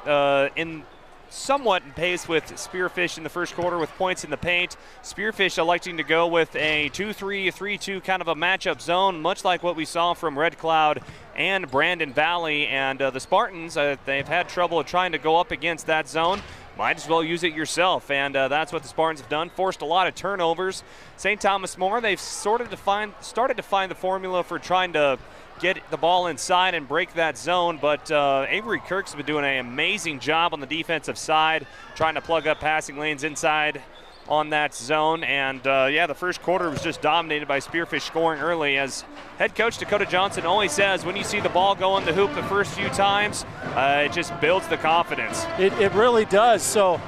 in somewhat in pace with Spearfish in the first quarter with points in the paint. Spearfish electing to go with a 2-3, 3-2 kind of a matchup zone, much like what we saw from Red Cloud and Brandon Valley. And the Spartans, they've had trouble trying to go up against that zone. Might as well use it yourself, and that's what the Spartans have done. Forced a lot of turnovers. St. Thomas More, they've started to find the formula for trying to get the ball inside and break that zone, but Avery Kirk's been doing an amazing job on the defensive side, trying to plug up passing lanes inside on that zone. And the first quarter was just dominated by Spearfish scoring early. As head coach Dakota Johnson always says, when you see the ball go in the hoop the first few times, it just builds the confidence. It really does. So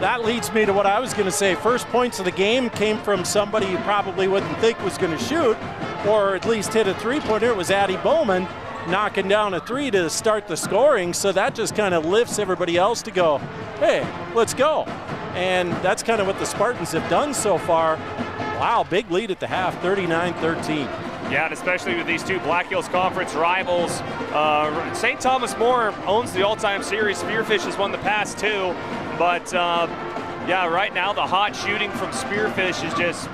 that leads me to what I was going to say. First points of the game came from somebody you probably wouldn't think was going to shoot, or at least hit a three-pointer. It was Addie Bowman knocking down a three to start the scoring. So that just kind of lifts everybody else to go, hey, let's go. And that's kind of what the Spartans have done so far. Wow, big lead at the half, 39-13. Yeah, and especially with these two Black Hills Conference rivals. St. Thomas More owns the all-time series. Spearfish has won the past two. But, right now the hot shooting from Spearfish is just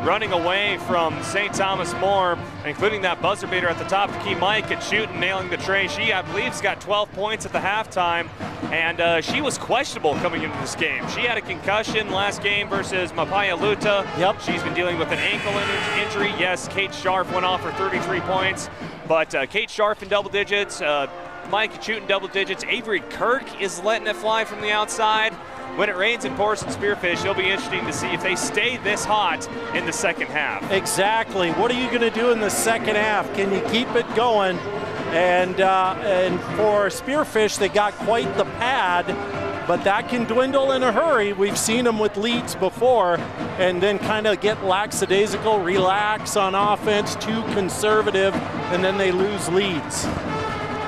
running away from St. Thomas More, including that buzzer beater at the top of the key, Mike, at shooting, nailing the tray. She, I believe, has got 12 points at the halftime, and she was questionable coming into this game. She had a concussion last game versus Mapaya Luta. Yep. She's been dealing with an ankle injury. Yes, Kate Scharf went off for 33 points, but Kate Scharf in double digits, Mike shooting double digits. Avery Kirk is letting it fly from the outside. When it rains and pours in Spearfish, it'll be interesting to see if they stay this hot in the second half. Exactly. What are you going to do in the second half? Can you keep it going? And for Spearfish, they got quite the pad, but that can dwindle in a hurry. We've seen them with leads before, and then kind of get lackadaisical, relax on offense, too conservative, and then they lose leads.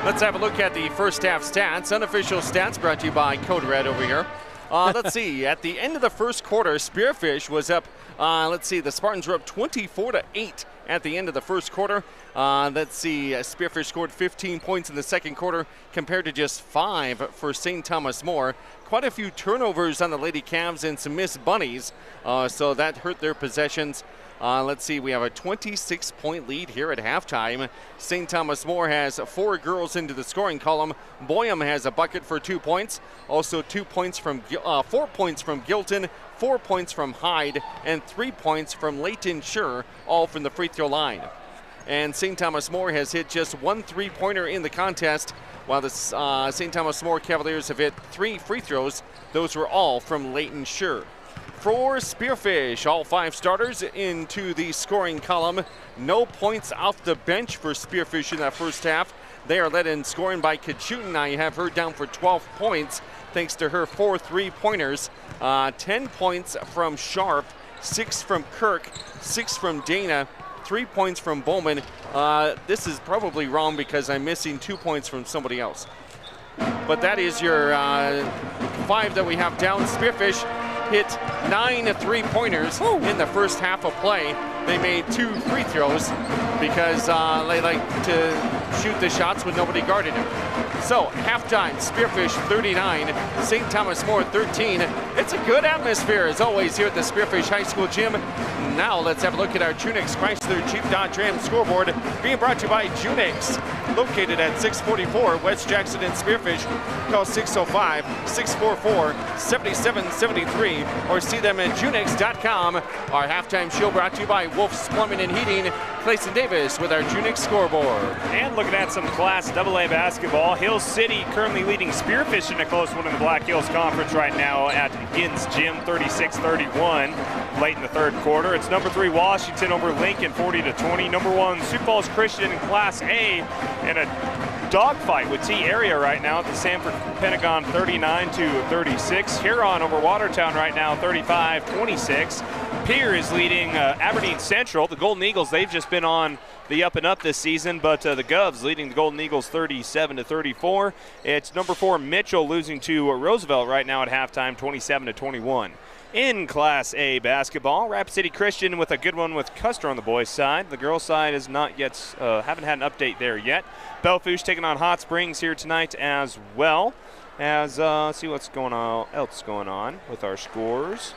Let's have a look at the first half stats. Unofficial stats brought to you by Code Red over here. Let's see, at the end of the first quarter, Spearfish was up, the Spartans were up 24-8 at the end of the first quarter. Spearfish scored 15 points in the second quarter compared to just 5 for St. Thomas More. Quite a few turnovers on the Lady Cavs and some missed bunnies, so that hurt their possessions. We have a 26-point lead here at halftime. St. Thomas More has 4 girls into the scoring column. Boyum has a bucket for 2 points. Also 4 points from Gilton, 4 points from Hyde, and 3 points from Leighton Scher, all from the free throw line. And St. Thomas More has hit just 1 3-pointer in the contest, while the St. Thomas More Cavaliers have hit 3 free throws. Those were all from Leighton Scher. For Spearfish, all 5 starters into the scoring column. No points off the bench for Spearfish in that first half. They are led in scoring by Kachutin. I have her down for 12 points thanks to her 4 3-pointers. 10 points from Sharp, 6 from Kirk, 6 from Dana, 3 points from Bowman. This is probably wrong because I'm missing 2 points from somebody else. But that is your 5 that we have down. Spearfish hit 9 3-pointers in the first half of play. They made 2 free throws because they like to shoot the shots with nobody guarding them. So halftime, Spearfish 39, St. Thomas More 13. It's a good atmosphere as always here at the Spearfish High School gym. Now let's have a look at our Junix Chrysler Jeep Dodge Ram scoreboard, being brought to you by Junix, located at 644 West Jackson and Spearfish. Call 605-644-7773 or see them at junix.com. Our halftime show brought to you by Wolf's Plumbing and Heating. Clayson Davis with our Junix scoreboard. And looking at some Class AA basketball, Hills City currently leading Spearfish in a close one in the Black Hills Conference right now at Gins Gym, 36-31, late in the third quarter. It's number 3 Washington over Lincoln, 40-20. Number 1 Sioux Falls Christian in Class A in a dogfight with T Area right now at the Sanford Pentagon, 39-36. Huron over Watertown right now, 35-26. Pierre is leading Aberdeen Central. The Golden Eagles, they've just been on the up and up this season, but the Govs leading the Golden Eagles 37-34. It's number 4 Mitchell losing to Roosevelt right now at halftime, 27-21. In Class A basketball, Rapid City Christian with a good one with Custer on the boys' side. The girls' side is not yet, haven't had an update there yet. Belfouche taking on Hot Springs here tonight as well. As let's see what's else going on with our scores.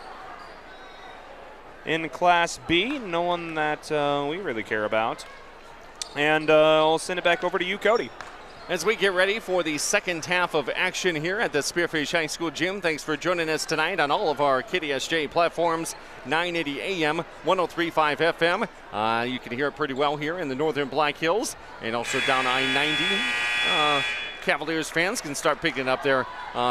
In Class B, no one that we really care about. And I'll send it back over to you, Cody. As we get ready for the second half of action here at the Spearfish High School Gym, thanks for joining us tonight on all of our KDSJ platforms, 980 AM, 103.5 FM. You can hear it pretty well here in the northern Black Hills and also down I-90. Cavaliers fans can start picking it up there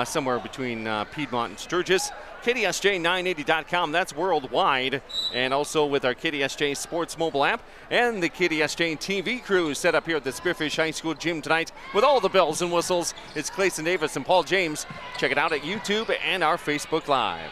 somewhere between Piedmont and Sturgis. KDSJ980.com, that's worldwide. And also with our KDSJ Sports mobile app and the KDSJ TV crew set up here at the Spearfish High School Gym tonight with all the bells and whistles. It's Clayson Davis and Paul James. Check it out at YouTube and our Facebook Live.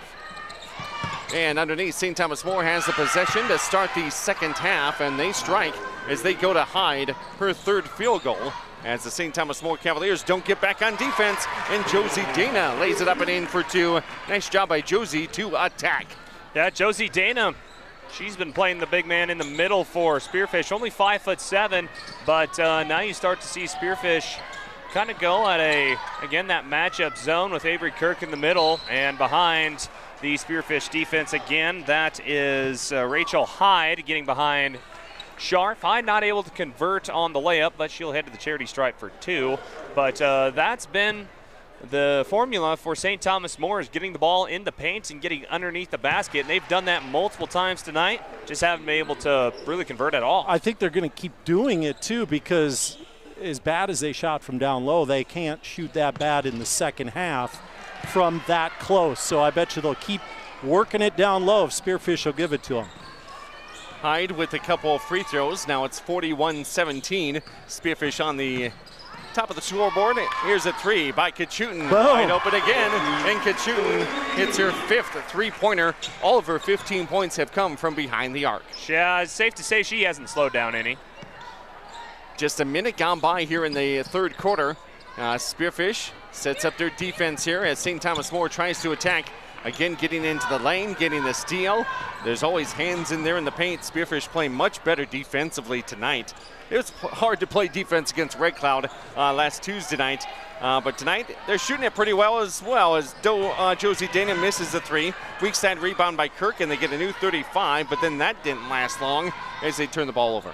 And underneath, St. Thomas More has the possession to start the second half, and they strike as they go to Hyde her third field goal. As the St. Thomas More Cavaliers don't get back on defense, and Josie Dana lays it up and in for two. Nice job by Josie to attack. Yeah, Josie Dana, she's been playing the big man in the middle for Spearfish, only 5'7", but now you start to see Spearfish kind of go at again, that matchup zone with Avery Kirk in the middle, and behind the Spearfish defense again, that is Rachel Hyde getting behind Sharp. Hyde not able to convert on the layup, but she'll head to the charity stripe for two. But that's been the formula for St. Thomas More, is getting the ball in the paint and getting underneath the basket. And they've done that multiple times tonight, just haven't been able to really convert at all. I think they're going to keep doing it too, because as bad as they shot from down low, they can't shoot that bad in the second half from that close. So I bet you they'll keep working it down low if Spearfish will give it to them. Hyde with a couple of free throws. Now it's 41-17. Spearfish on the top of the scoreboard. Here's a three by Kachutin. Wide open again, and Kachutin hits her fifth three-pointer. All of her 15 points have come from behind the arc. Yeah, it's safe to say she hasn't slowed down any. Just a minute gone by here in the third quarter. Spearfish sets up their defense here as St. Thomas More tries to attack. Again, getting into the lane, getting the steal. There's always hands in there in the paint. Spearfish playing much better defensively tonight. It was hard to play defense against Red Cloud last Tuesday night. But tonight, they're shooting it pretty well as Josie Dana misses the three. Weak side rebound by Kirk, and they get a new 35, but then that didn't last long as they turn the ball over.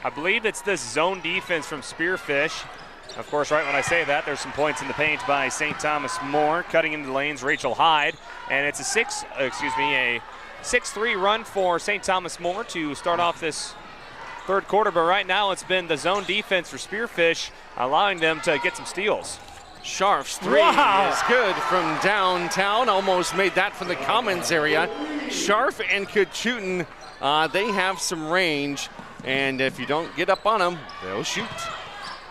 I believe it's this zone defense from Spearfish. Of course, right when I say that, there's some points in the paint by St. Thomas More. Cutting into the lanes, Rachel Hyde. And it's a 6-3 run for St. Thomas More to start off this third quarter. But right now, it's been the zone defense for Spearfish, allowing them to get some steals. Scharf's three is good from downtown. Almost made that from the commons area. Scharf and Kachutin, they have some range. And if you don't get up on them, they'll shoot.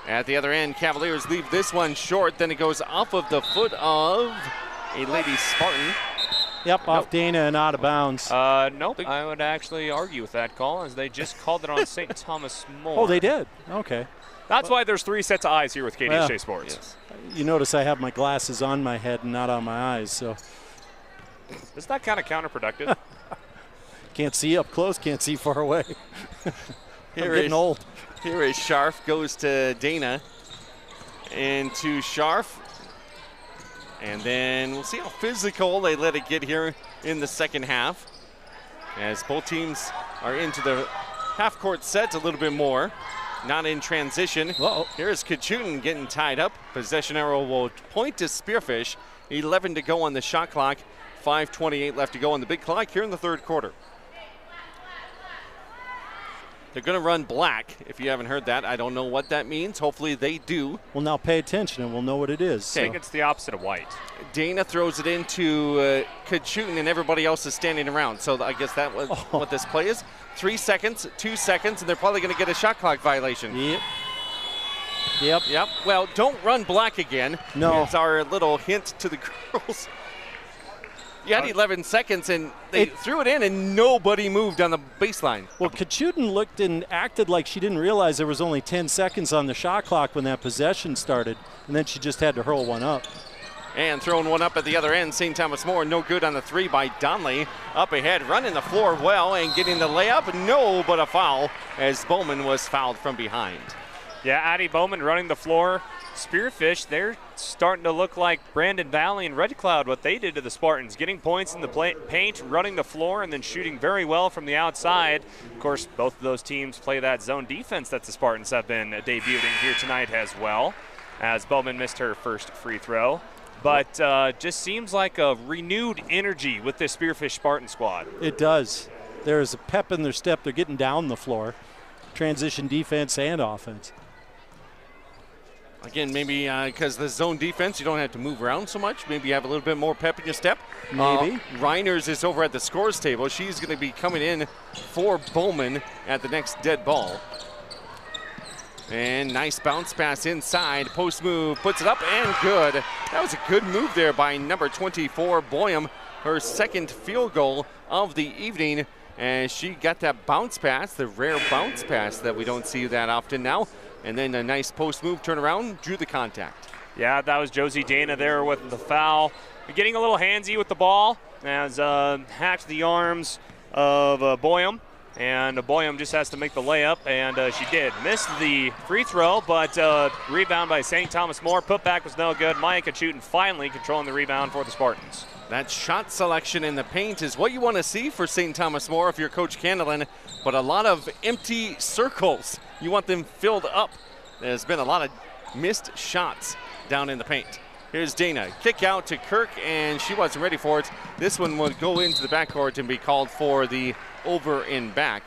At the other end, Cavaliers leave this one short. Then it goes off of the foot of a Lady Spartan. Yep, off Dana and out of bounds. Nope, I would actually argue with that call, as they just called it on St. Thomas More. Oh, they did? Okay. That's why there's three sets of eyes here with KDSJ Sports. Yes. You notice I have my glasses on my head and not on my eyes, so. Isn't that kind of counterproductive? Can't see up close, can't see far away. I'm getting old. Here is Scharf, goes to Dana, and to Scharf. And then we'll see how physical they let it get here in the second half, as both teams are into the half-court sets a little bit more, not in transition. Here's Kachutin getting tied up. Possession arrow will point to Spearfish. 11 to go on the shot clock, 5:28 left to go on the big clock here in the third quarter. They're going to run black, if you haven't heard that. I don't know what that means. Hopefully they do. Well, now pay attention and we'll know what it is. I think it's the opposite of white. Dana throws it into Kachutin, and everybody else is standing around. So I guess that was what this play is. 3 seconds, 2 seconds, and they're probably going to get a shot clock violation. Yep. Well, don't run black again. No. It's our little hint to the girls. You had 11 seconds, and they threw it in, and nobody moved on the baseline. Well, Kachutin looked and acted like she didn't realize there was only 10 seconds on the shot clock when that possession started, and then she just had to hurl one up. And throwing one up at the other end, St. Thomas More, no good on the three by Donley. Up ahead, running the floor well, and getting the layup, no, but a foul, as Bowman was fouled from behind. Yeah, Addie Bowman running the floor. Spearfish, they're starting to look like Brandon Valley and Red Cloud, what they did to the Spartans, getting points in the paint, running the floor, and then shooting very well from the outside. Of course, both of those teams play that zone defense that the Spartans have been debuting here tonight as well, as Bowman missed her first free throw. But just seems like a renewed energy with this Spearfish Spartan squad. It does. There's a pep in their step. They're getting down the floor. Transition defense and offense. Again, maybe because the zone defense, you don't have to move around so much. Maybe you have a little bit more pep in your step. Maybe. Reiners is over at the scores table. She's going to be coming in for Bowman at the next dead ball. And nice bounce pass inside. Post move, puts it up and good. That was a good move there by number 24, Boyum. Her second field goal of the evening. And she got that bounce pass, the rare bounce pass that we don't see that often now. And then a nice post move turnaround, drew the contact. Yeah, that was Josie Dana there with the foul. Getting a little handsy with the ball as hacked the arms of Boyum. And Boyum just has to make the layup, and she did. Missed the free throw, but rebound by St. Thomas More. Putback was no good. Maya Kachutin finally controlling the rebound for the Spartans. That shot selection in the paint is what you want to see for St. Thomas More if you're Coach Candlin, but a lot of empty circles. You want them filled up. There's been a lot of missed shots down in the paint. Here's Dana, kick out to Kirk, and she wasn't ready for it. This one would go into the backcourt and be called for the over and back.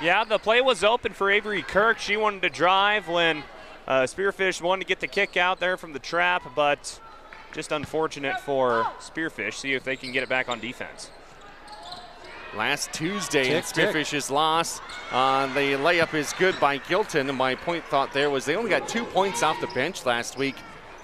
Yeah, the play was open for Avery Kirk. She wanted to drive when Spearfish wanted to get the kick out there from the trap, but just unfortunate for Spearfish. See if they can get it back on defense. Last Tuesday in Spearfish's loss, the layup is good by Gilton. And my point thought there was they only got 2 points off the bench last week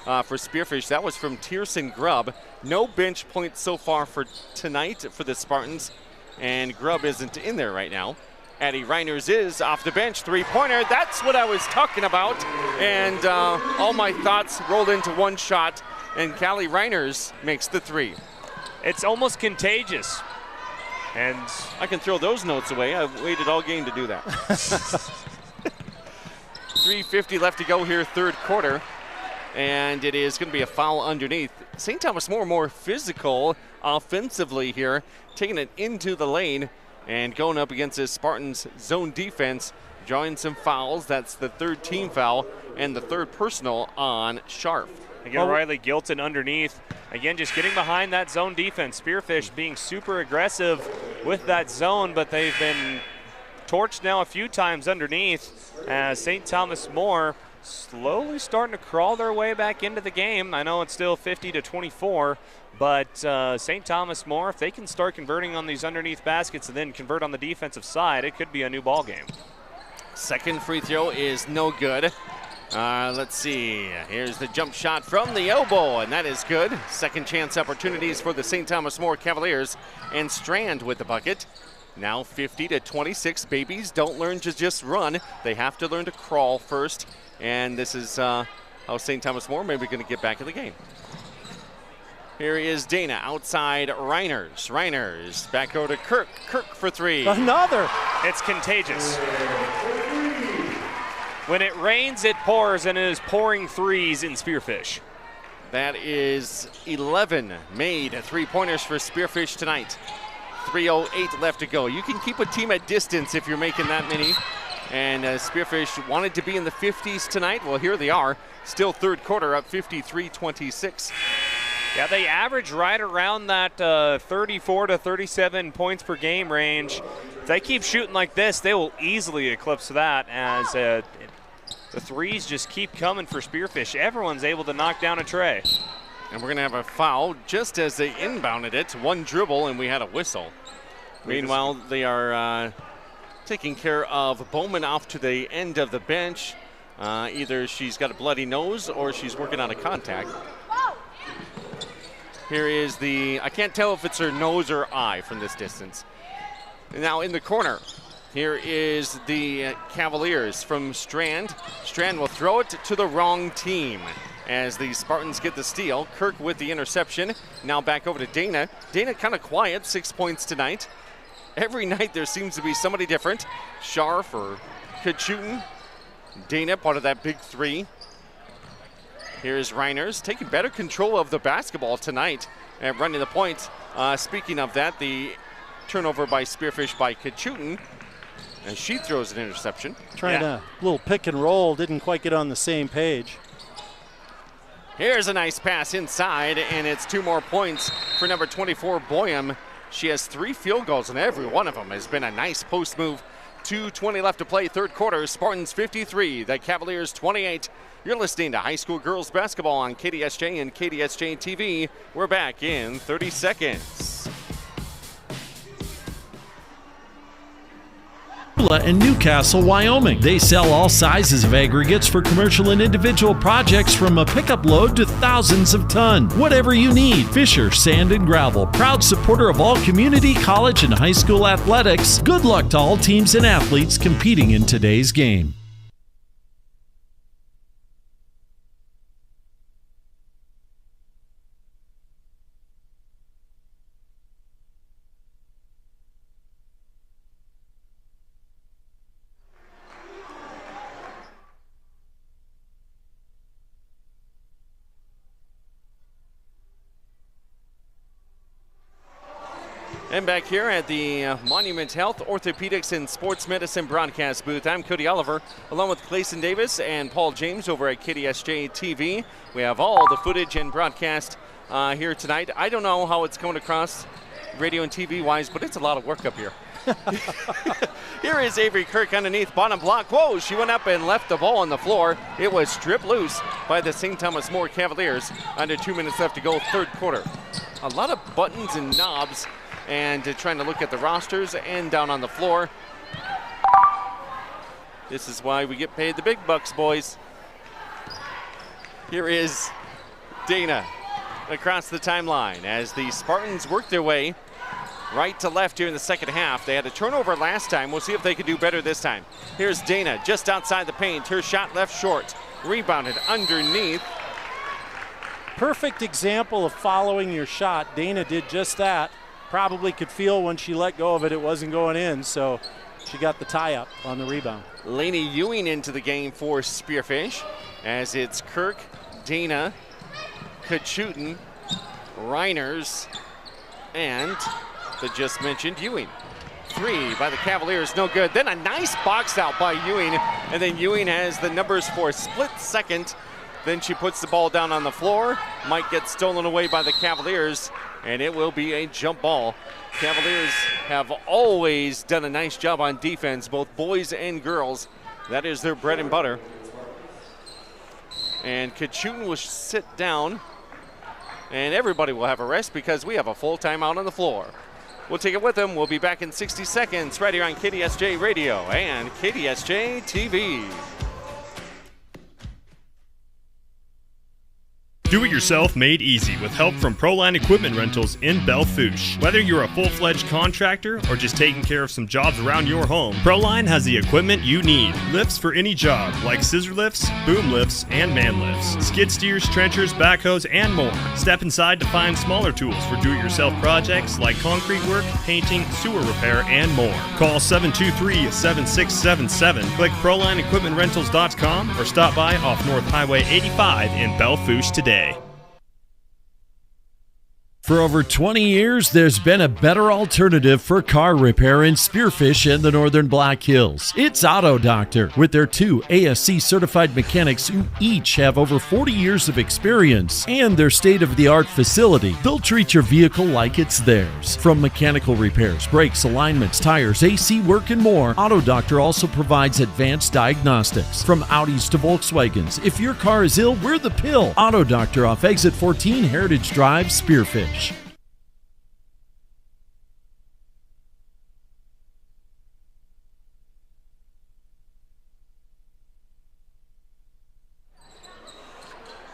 for Spearfish. That was from Tierson Grubb. No bench points so far for tonight for the Spartans, and Grubb isn't in there right now. Addie Reiners is off the bench, three-pointer. That's what I was talking about, and all my thoughts rolled into one shot, and Callie Reiners makes the three. It's almost contagious. And I can throw those notes away. I've waited all game to do that. 3:50 left to go here, third quarter. And it is going to be a foul underneath. St. Thomas more physical offensively here, taking it into the lane and going up against this Spartans zone defense, drawing some fouls. That's the third team foul and the third personal on Scharf. Again, Riley Gilton underneath. Again, just getting behind that zone defense. Spearfish being super aggressive with that zone, but they've been torched now a few times underneath as St. Thomas More slowly starting to crawl their way back into the game. I know it's still 50-24, but St. Thomas More, if they can start converting on these underneath baskets and then convert on the defensive side, it could be a new ball game. Second free throw is no good. Let's see. Here's the jump shot from the elbow, and that is good. Second chance opportunities for the St. Thomas More Cavaliers, and Strand with the bucket. Now 50-26. Babies don't learn to just run. They have to learn to crawl first, and this is how St. Thomas More maybe going to get back in the game. Here is Dana outside Reiners. Reiners back over to Kirk. Kirk for three. Another. It's contagious. When it rains, it pours, and it is pouring threes in Spearfish. That is 11 made three-pointers for Spearfish tonight. 3:08 left to go. You can keep a team at distance if you're making that many. And Spearfish wanted to be in the 50s tonight. Well, here they are. Still third quarter up 53-26. Yeah, they average right around that 34 to 37 points per game range. If they keep shooting like this, they will easily eclipse that as the threes just keep coming for Spearfish. Everyone's able to knock down a tray. And we're going to have a foul just as they inbounded it. One dribble, and we had a whistle. Meanwhile, they are taking care of Bowman off to the end of the bench. Either she's got a bloody nose or she's working on a contact. Here is I can't tell if it's her nose or eye from this distance. Now in the corner, here is the Cavaliers from Strand. Strand will throw it to the wrong team as the Spartans get the steal. Kirk with the interception. Now back over to Dana. Dana kind of quiet, 6 points tonight. Every night there seems to be somebody different. Scharf or Kachutin. Dana, part of that big three. Here's Reiners taking better control of the basketball tonight and running the point. Speaking of that, the turnover by Spearfish by Kachutin, and she throws an interception. Trying a little pick and roll, didn't quite get on the same page. Here's a nice pass inside, and it's 2 more points for number 24, Boyum. She has 3 field goals, and every one of them has been a nice post move. 2:20 left to play, third quarter. Spartans 53, the Cavaliers 28. You're listening to high school girls basketball on KDSJ and KDSJ-TV. We're back in 30 seconds. In Newcastle, Wyoming. They sell all sizes of aggregates for commercial and individual projects, from a pickup load to thousands of ton. Whatever you need. Fisher Sand and Gravel, proud supporter of all community, college, and high school athletics. Good luck to all teams and athletes competing in today's game. And back here at the Monument Health Orthopedics and Sports Medicine broadcast booth, I'm Cody Oliver, along with Clayson Davis and Paul James over at KDSJ-TV. We have all the footage and broadcast here tonight. I don't know how it's coming across radio and TV-wise, but it's a lot of work up here. Here is Avery Kirk underneath, bottom block. Whoa, she went up and left the ball on the floor. It was stripped loose by the St. Thomas More Cavaliers. Under 2 minutes left to go, third quarter. A lot of buttons and knobs, and trying to look at the rosters and down on the floor. This is why we get paid the big bucks, boys. Here is Dana across the timeline as the Spartans work their way right to left here in the second half. They had a turnover last time. We'll see if they can do better this time. Here's Dana just outside the paint. Her shot left short. Rebounded underneath. Perfect example of following your shot. Dana did just that. Probably could feel when she let go of it, it wasn't going in, so she got the tie up on the rebound. Lainey Ewing into the game for Spearfish, as it's Kirk, Dana, Kachutin, Reiners, and the just mentioned Ewing. 3 by the Cavaliers, no good. Then a nice box out by Ewing, and then Ewing has the numbers for a split second. Then she puts the ball down on the floor, might get stolen away by the Cavaliers, and it will be a jump ball. Cavaliers have always done a nice job on defense, both boys and girls. That is their bread and butter. And Kachutin will sit down, and everybody will have a rest because we have a full timeout on the floor. We'll take it with them. We'll be back in 60 seconds right here on KDSJ Radio and KDSJ TV. Do-it-yourself made easy with help from Proline Equipment Rentals in Belle Fourche. Whether you're a full-fledged contractor or just taking care of some jobs around your home, Proline has the equipment you need. Lifts for any job, like scissor lifts, boom lifts, and man lifts. Skid steers, trenchers, backhoes, and more. Step inside to find smaller tools for do-it-yourself projects like concrete work, painting, sewer repair, and more. Call 723-7677, click ProlineEquipmentRentals.com, or stop by off North Highway 85 in Belle Fourche today. For over 20 years, there's been a better alternative for car repair in Spearfish and the Northern Black Hills. It's Auto Doctor, with their 2 ASC certified mechanics who each have over 40 years of experience, and their state-of-the-art facility. They'll treat your vehicle like it's theirs. From mechanical repairs, brakes, alignments, tires, AC work, and more, Auto Doctor also provides advanced diagnostics. From Audis to Volkswagens, if your car is ill, we're the pill. Auto Doctor off Exit 14 Heritage Drive, Spearfish.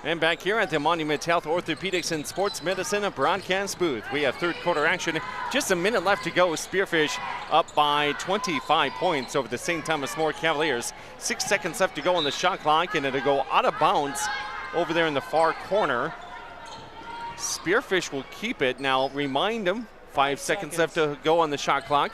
And back here at the Monument Health Orthopedics and Sports Medicine broadcast booth, we have third quarter action. Just a minute left to go. Spearfish up by 25 points over the St. Thomas More Cavaliers. 6 seconds left to go on the shot clock, and it'll go out of bounds over there in the far corner. Spearfish will keep it. Now remind them, 5 seconds left to go on the shot clock.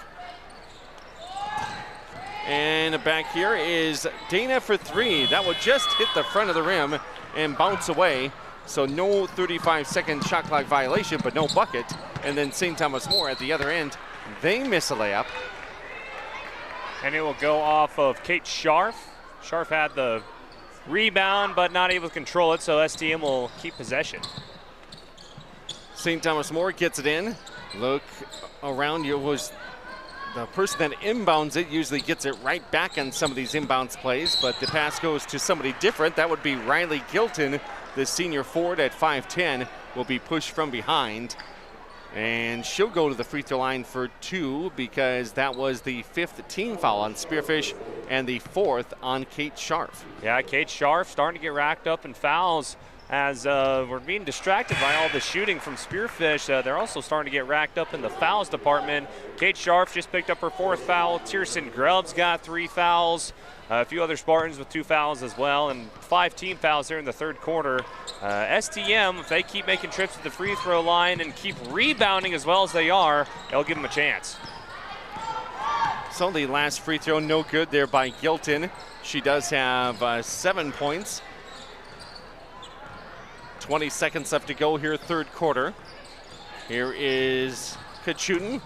And back here is Dana for 3. That would just hit the front of the rim and bounce away. So no 35-second shot clock violation, but no bucket. And then St. Thomas More at the other end, they miss a layup. And it will go off of Kate Scharf. Scharf had the rebound, but not able to control it, so STM will keep possession. St. Thomas More gets it in. Look around you. Was the person that inbounds it usually gets it right back on some of these inbounds plays, but the pass goes to somebody different. That would be Riley Gilton, the senior forward at 5'10", will be pushed from behind. And she'll go to the free throw line for 2 because that was the 5th team foul on Spearfish and the 4th on Kate Scharf. Yeah, Kate Scharf starting to get racked up in fouls. As we're being distracted by all the shooting from Spearfish, they're also starting to get racked up in the fouls department. Kate Scharf just picked up her 4th foul. Tiersten Grubb's got 3 fouls. A few other Spartans with 2 fouls as well, and 5 team fouls here in the third quarter. STM, if they keep making trips to the free throw line and keep rebounding as well as they are, they'll give them a chance. So the last free throw, no good there by Gilton. She does have 7 points. 20 seconds left to go here, third quarter. Here is Kachutin.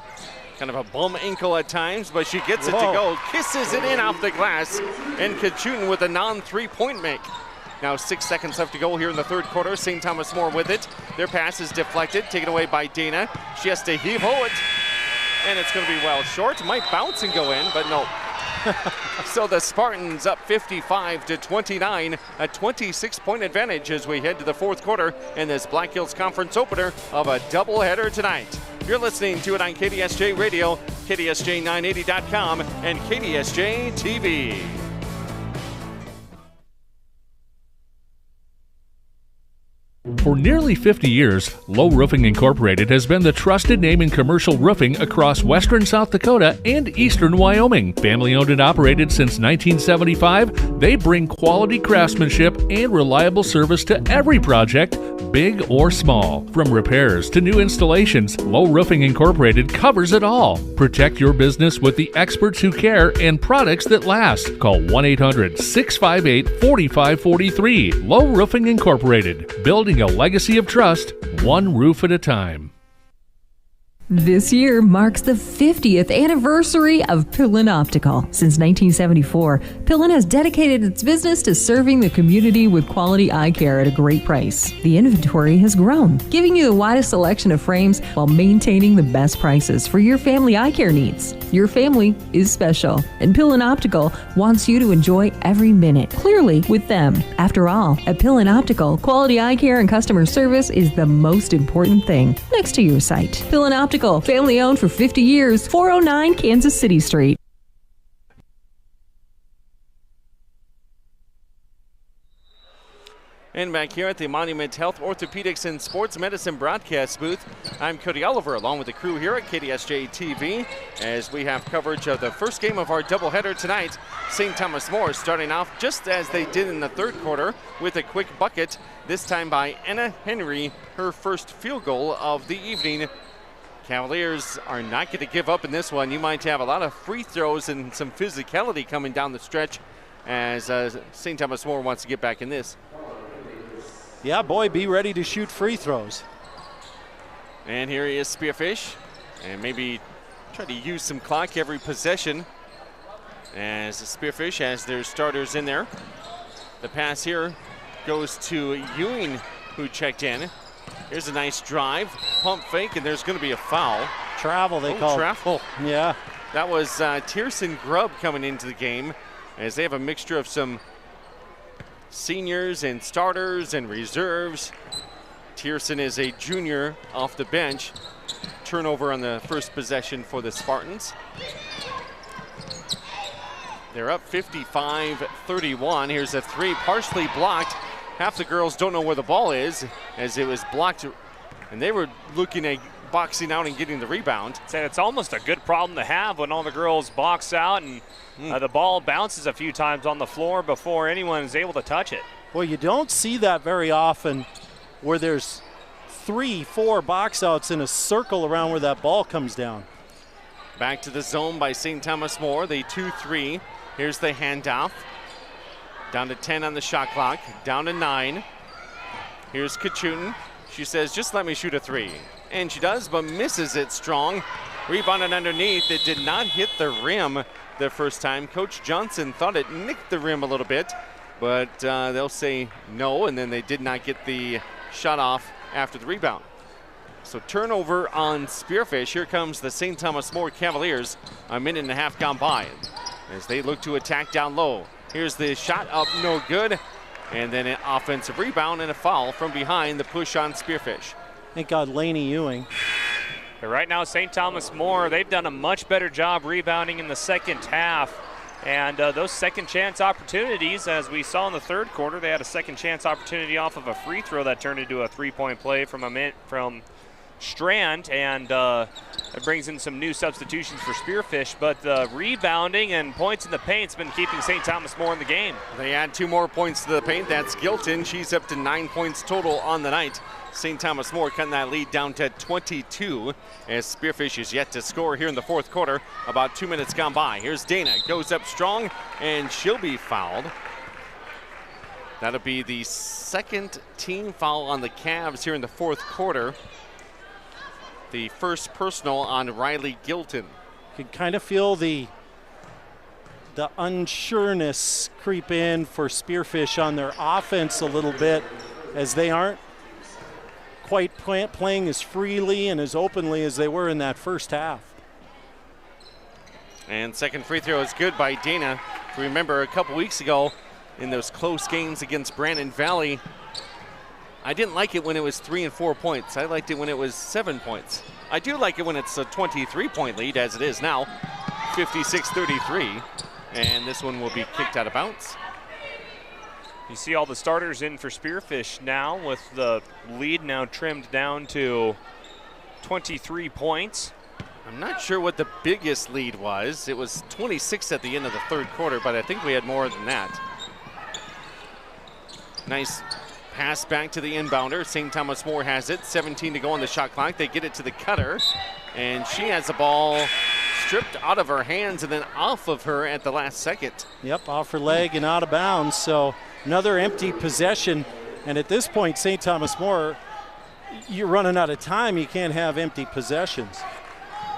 Kind of a bum ankle at times, but she gets it to go. Kisses it in off the glass. And Kachutin with a non-3-point make. Now 6 seconds left to go here in the third quarter. St. Thomas More with it. Their pass is deflected, taken away by Dana. She has to heave-ho it. And it's going to be well short. Might bounce and go in, but no. So the Spartans up 55-29, a 26-point advantage as we head to the fourth quarter in this Black Hills Conference opener of a doubleheader tonight. You're listening to it on KDSJ Radio, KDSJ980.com, and KDSJ-TV. For nearly 50 years, Low Roofing Incorporated has been the trusted name in commercial roofing across western South Dakota and eastern Wyoming. Family owned and operated since 1975, they bring quality craftsmanship and reliable service to every project, big or small. From repairs to new installations, Low Roofing Incorporated covers it all. Protect your business with the experts who care and products that last. Call 1-800-658-4543. Low Roofing Incorporated, building a legacy of trust, one roof at a time. This year marks the 50th anniversary of Pillin Optical. Since 1974, Pillin has dedicated its business to serving the community with quality eye care at a great price. The inventory has grown, giving you the widest selection of frames while maintaining the best prices for your family eye care needs. Your family is special, and Pillin Optical wants you to enjoy every minute clearly with them. After all, at Pillin Optical, quality eye care and customer service is the most important thing next to your sight. Pillin Optical, family owned for 50 years, 409 Kansas City Street. And back here at the Monument Health Orthopedics and Sports Medicine broadcast booth, I'm Cody Oliver along with the crew here at KDSJ-TV as we have coverage of the first game of our doubleheader tonight. St. Thomas More starting off just as they did in the third quarter with a quick bucket, this time by Anna Henry, her first field goal of the evening. Cavaliers are not going to give up in this one. You might have a lot of free throws and some physicality coming down the stretch as St. Thomas More wants to get back in this. Yeah, boy, be ready to shoot free throws. And here he is, Spearfish, and maybe try to use some clock every possession as the Spearfish has their starters in there. The pass here goes to Ewing, who checked in. Here's a nice drive, pump fake, and there's going to be a foul. Travel, they call it. Travel. Yeah. That was Tiersten Grubb coming into the game as they have a mixture of some seniors and starters and reserves. Tiersten is a junior off the bench. Turnover on the first possession for the Spartans. They're up 55-31. Here's a three, partially blocked. Half the girls don't know where the ball is as it was blocked, and they were looking at boxing out and getting the rebound. It's almost a good problem to have when all the girls box out and the ball bounces a few times on the floor before anyone is able to touch it. Well, you don't see that very often where there's 3-4 box outs in a circle around where that ball comes down. Back to the zone by St. Thomas More. The 2-3. Here's the handoff. Down to 10 on the shot clock. Down to 9. Here's Kachutin. She says, just let me shoot a 3. And she does, but misses it strong. Rebounded underneath. It did not hit the rim the first time. Coach Johnson thought it nicked the rim a little bit, but they'll say no, and then they did not get the shot off after the rebound. So turnover on Spearfish. Here comes the St. Thomas More Cavaliers. A minute and a half gone by as they look to attack down low. Here's the shot up, no good. And then an offensive rebound and a foul from behind the push on Spearfish. Thank God Laney Ewing. But right now, St. Thomas More, they've done a much better job rebounding in the second half. And those second chance opportunities, as we saw in the third quarter, they had a second chance opportunity off of a free throw that turned into a three-point play from Strand, and it brings in some new substitutions for Spearfish, but the rebounding and points in the paint's been keeping St. Thomas More in the game. They add 2 more points to the paint. That's Gilton. She's up to 9 points total on the night. St. Thomas More cutting that lead down to 22 as Spearfish is yet to score here in the fourth quarter. About 2 minutes gone by. Here's Dana, goes up strong, and she'll be fouled. That'll be the second team foul on the Cavs here in the fourth quarter. The first personal on Riley Gilton. You can kind of feel the unsureness creep in for Spearfish on their offense a little bit, as they aren't quite playing as freely and as openly as they were in that first half. And second free throw is good by Dana. If you remember a couple weeks ago in those close games against Brandon Valley, I didn't like it when it was 3 and 4 points. I liked it when it was 7 points. I do like it when it's a 23-point lead, as it is now, 56-33. And this one will be kicked out of bounds. You see all the starters in for Spearfish now, with the lead now trimmed down to 23 points. I'm not sure what the biggest lead was. It was 26 at the end of the third quarter, but I think we had more than that. Nice pass back to the inbounder. St. Thomas More has it. 17 to go on the shot clock. They get it to the cutter, and she has the ball stripped out of her hands and then off of her at the last second. Yep, off her leg and out of bounds. So another empty possession. And at this point, St. Thomas More, you're running out of time. You can't have empty possessions.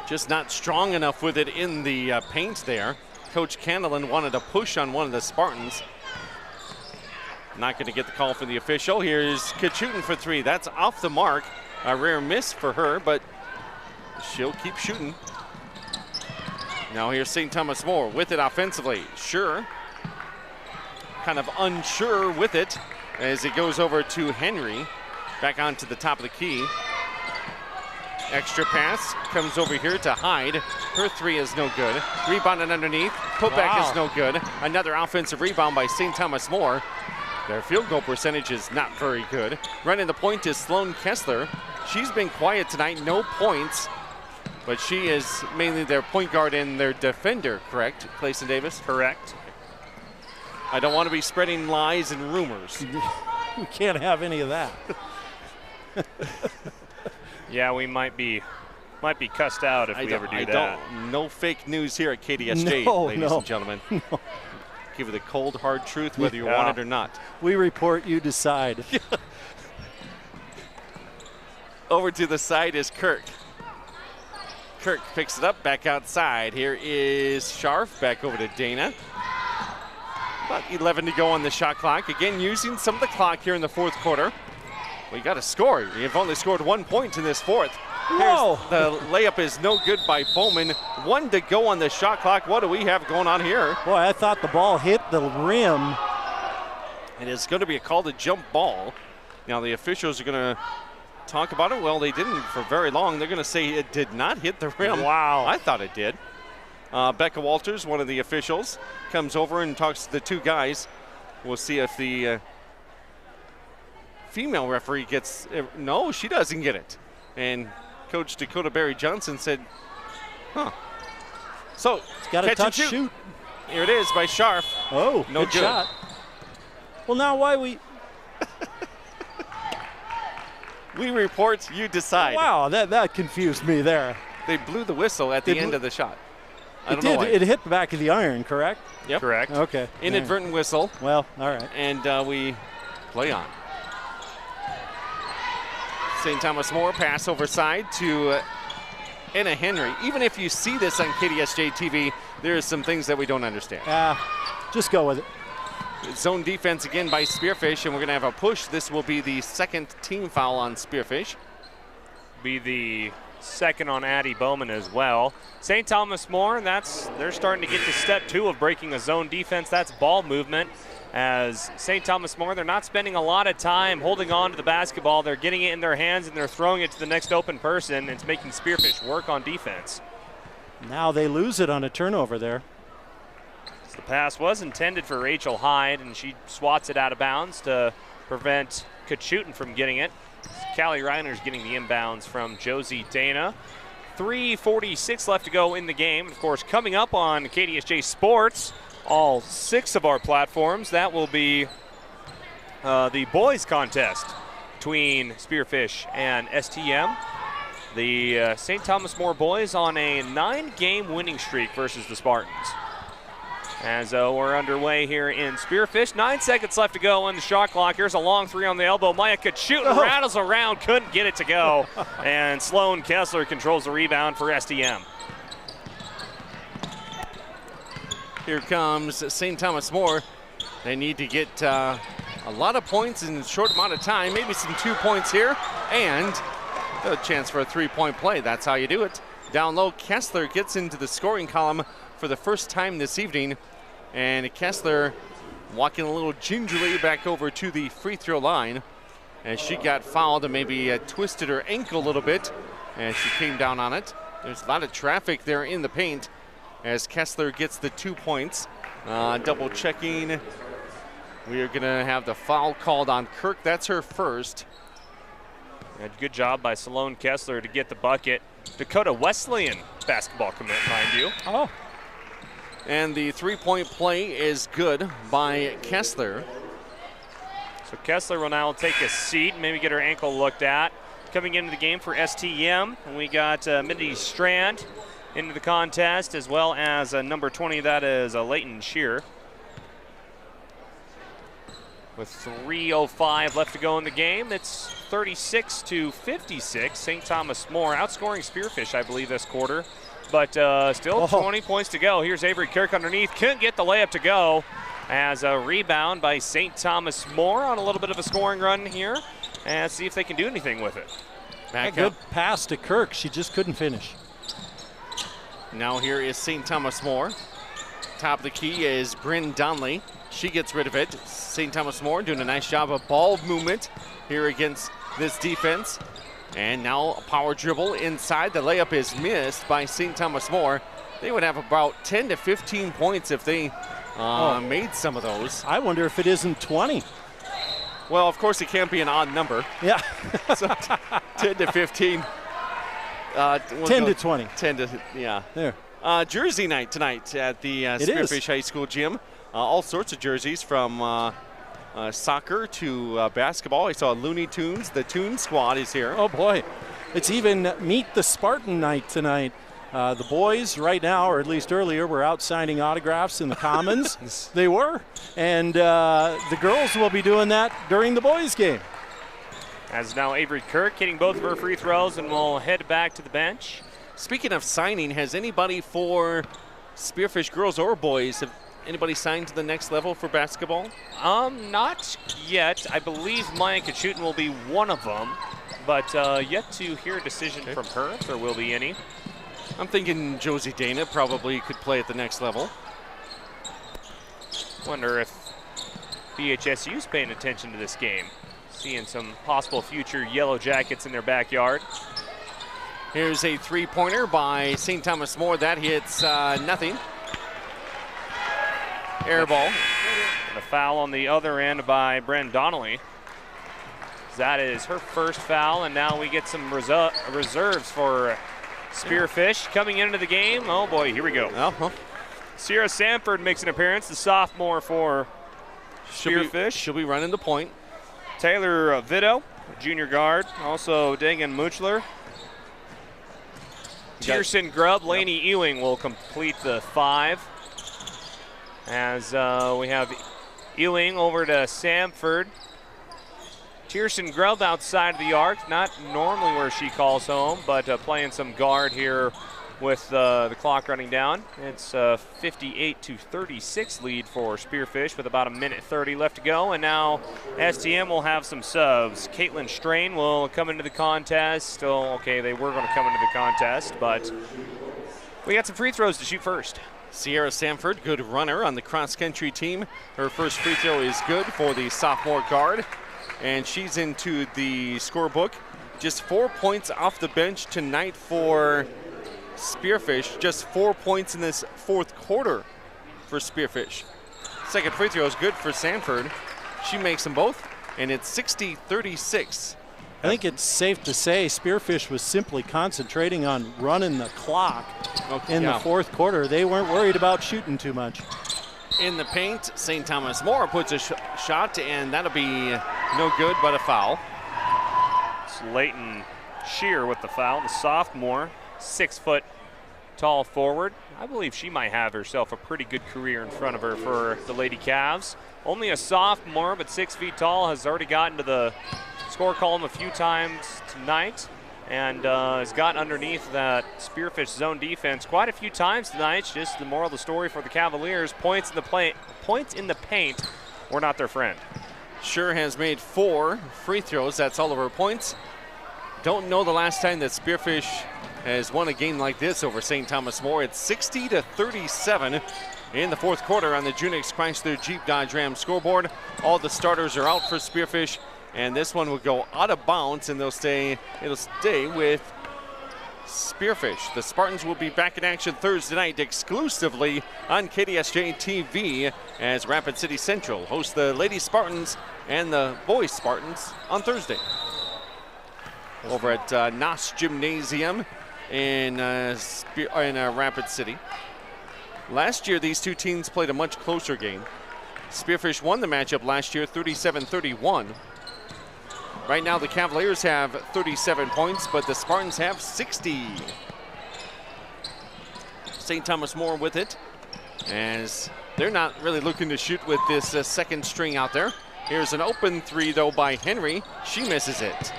Just not strong enough with it in the paint there. Coach Candlin wanted a push on one of the Spartans. Not going to get the call from the official. Here's Kachutin for 3. That's off the mark. A rare miss for her, but she'll keep shooting. Now here's St. Thomas More with it offensively. Sure. Kind of unsure with it as it goes over to Henry. Back onto the top of the key. Extra pass comes over here to Hyde. Her 3 is no good. Rebounded underneath. Putback is no good. Another offensive rebound by St. Thomas More. Their field goal percentage is not very good. Running the point is Sloan Kessler. She's been quiet tonight, no points, but she is mainly their point guard and their defender, correct, Clayson Davis? Correct. I don't want to be spreading lies and rumors. We can't have any of that. Yeah, we might be cussed out if we ever do that. No fake news here at KDSJ, ladies and gentlemen. No. Give you the cold, hard truth, whether you want it or not. We report, you decide. Over to the side is Kirk. Kirk picks it up, back outside. Here is Scharf, back over to Dana. About 11 to go on the shot clock. Again, using some of the clock here in the fourth quarter. We got to score. You've only scored 1 point in this fourth. Whoa. The layup is no good by Bowman. 1 to go on the shot clock. What do we have going on here? Boy, I thought the ball hit the rim. And it's going to be a call to jump ball. Now the officials are going to talk about it. Well, they didn't for very long. They're going to say it did not hit the rim. Wow. I thought it did. Becca Walters, one of the officials, comes over and talks to the 2 guys. We'll see if the female referee gets no, she doesn't get it. And Coach Dakota Barry Johnson said, So, it's got a touch shoot. Here it is by Scharf. Oh, no good shot. Well, now why we report, you decide. Wow, that confused me there. They blew the whistle at the end of the shot. I don't know know why. It hit the back of the iron, correct? Yep. Correct. Okay. Inadvertent whistle. Well, all right. And we play on. St. Thomas More pass over side to Anna Henry. Even if you see this on KDSJ-TV, there are some things that we don't understand. Just go with it. Zone defense again by Spearfish, and we're going to have a push. This will be the second team foul on Spearfish. Be the second on Addie Bowman as well. St. Thomas More, they're starting to get to step 2 of breaking a zone defense. That's ball movement. As St. Thomas More, they're not spending a lot of time holding on to the basketball. They're getting it in their hands and they're throwing it to the next open person. It's making Spearfish work on defense. Now they lose it on a turnover there. So the pass was intended for Rachel Hyde, and she swats it out of bounds to prevent Kachutin from getting it. Callie Reiner's getting the inbounds from Josie Dana. 3:46 left to go in the game. Of course, coming up on KDSJ Sports, all 6 of our platforms, that will be the boys contest between Spearfish and STM. The St. Thomas More boys on a 9-game winning streak versus the Spartans. As we're underway here in Spearfish. 9 seconds left to go on the shot clock. Here's a long 3 on the elbow. Maya Kachutin rattles around, couldn't get it to go. And Sloan Kessler controls the rebound for STM. Here comes St. Thomas More. They need to get a lot of points in a short amount of time. Maybe some 2 points here. And a chance for a 3-point play. That's how you do it. Down low, Kessler gets into the scoring column for the first time this evening. And Kessler walking a little gingerly back over to the free throw line as she got fouled and maybe twisted her ankle a little bit as she came down on it. There's a lot of traffic there in the paint as Kessler gets the 2 points. Double checking. We are going to have the foul called on Kirk. That's her first. Good job by Sloan Kessler to get the bucket. Dakota Wesleyan basketball commit, mind you. Oh. And the 3-point play is good by Kessler. So Kessler will now take a seat, maybe get her ankle looked at. Coming into the game for STM, we got Mindy Strand into the contest, as well as number 20, that is Leighton Shear. With 3:05 left to go in the game, it's 36-56. St. Thomas More outscoring Spearfish, I believe, this quarter. But still 20 points to go. Here's Avery Kirk underneath. Couldn't get the layup to go as a rebound by St. Thomas More on a little bit of a scoring run here. And see if they can do anything with it. Back good pass to Kirk. She just couldn't finish. Now here is St. Thomas More. Top of the key is Bryn Donnelly. She gets rid of it. St. Thomas More doing a nice job of ball movement here against this defense. And now a power dribble inside. The layup is missed by St. Thomas More. They would have about 10 to 15 points if they made some of those. I wonder if it isn't 20. Well, of course, it can't be an odd number. Yeah. So 10 to 15. 10 to 20. 10 to, yeah. There. Jersey night tonight at the Spearfish High School gym. All sorts of jerseys from soccer to basketball. I saw Looney Tunes. The Toon Squad is here. Oh, boy. It's even Meet the Spartan night tonight. The boys right now, or at least earlier, were out signing autographs in the Commons. They were. And the girls will be doing that during the boys' game. As now Avery Kirk hitting both of her free throws, and we'll head back to the bench. Speaking of signing, has anybody for Spearfish girls or boys, have anybody signed to the next level for basketball? Not yet. I believe Maya Kachutin will be one of them, but yet to hear a decision from her if there will be any. I'm thinking Josie Dana probably could play at the next level. Wonder if BHSU's paying attention to this game. Seeing some possible future Yellow Jackets in their backyard. Here's a three-pointer by St. Thomas More. That hits nothing. Air ball. And a foul on the other end by Bren Donnelly. That is her first foul, and now we get some reserves for Spearfish coming into the game. Oh boy, here we go. Sierra Sanford makes an appearance, the sophomore for Spearfish. She'll be running the point. Taylor Vito, junior guard. Also Dagan Muchler. Tierson Grubb, Laney Ewing will complete the 5. As we have Ewing over to Samford. Tierson Grubb outside of the arc, not normally where she calls home, but playing some guard here with the clock running down. It's 58-36 lead for Spearfish with about 1:30 left to go. And now STM will have some subs. Caitlin Strain will come into the contest. Oh, okay, they were going to come into the contest, but we got some free throws to shoot first. Sierra Samford, good runner on the cross-country team. Her first free throw is good for the sophomore guard, and she's into the scorebook. Just 4 points off the bench tonight for Spearfish. Just 4 points in this fourth quarter for Spearfish. Second free throw is good for Samford. She makes them both, and it's 60-36. I think it's safe to say Spearfish was simply concentrating on running the clock in the fourth quarter. They weren't worried about shooting too much. In the paint, St. Thomas More puts a shot, and that'll be no good, but a foul. It's Leighton Shear with the foul, the sophomore, 6 foot tall forward. I believe she might have herself a pretty good career in front of her for the Lady Cavs. Only a sophomore, but 6 feet tall, has already gotten to the score column a few times tonight, and has gotten underneath that Spearfish zone defense quite a few times tonight. Just the moral of the story for the Cavaliers: points in the paint were not their friend. Sure has made 4 free throws. That's all of her points. Don't know the last time that Spearfish has won a game like this over St. Thomas More. It's 60-37 in the fourth quarter on the Junix Chrysler Jeep Dodge Ram scoreboard. All the starters are out for Spearfish, and this one will go out of bounds, and it'll stay with Spearfish. The Spartans will be back in action Thursday night exclusively on KDSJ-TV as Rapid City Central hosts the Lady Spartans and the Boys Spartans on Thursday over at Noss Gymnasium in Rapid City. Last year, these two teams played a much closer game. Spearfish won the matchup last year 37-31. Right now, the Cavaliers have 37 points, but the Spartans have 60. St. Thomas More with it, as they're not really looking to shoot with this second string out there. Here's an open 3, though, by Henry. She misses it.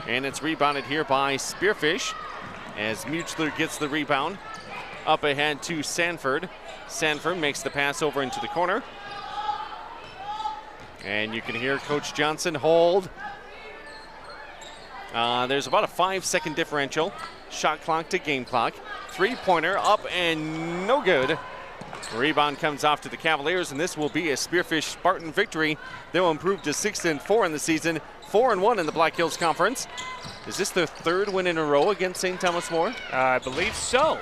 And it's rebounded here by Spearfish, as Muchler gets the rebound. Up ahead to Sanford. Sanford makes the pass over into the corner. And you can hear Coach Johnson hold. There's about a 5-second differential. Shot clock to game clock. 3-pointer up and no good. Rebound comes off to the Cavaliers, and this will be a Spearfish Spartan victory. They'll improve to 6-4 in the season, 4-1 in the Black Hills Conference. Is this their third win in a row against St. Thomas More? I believe so.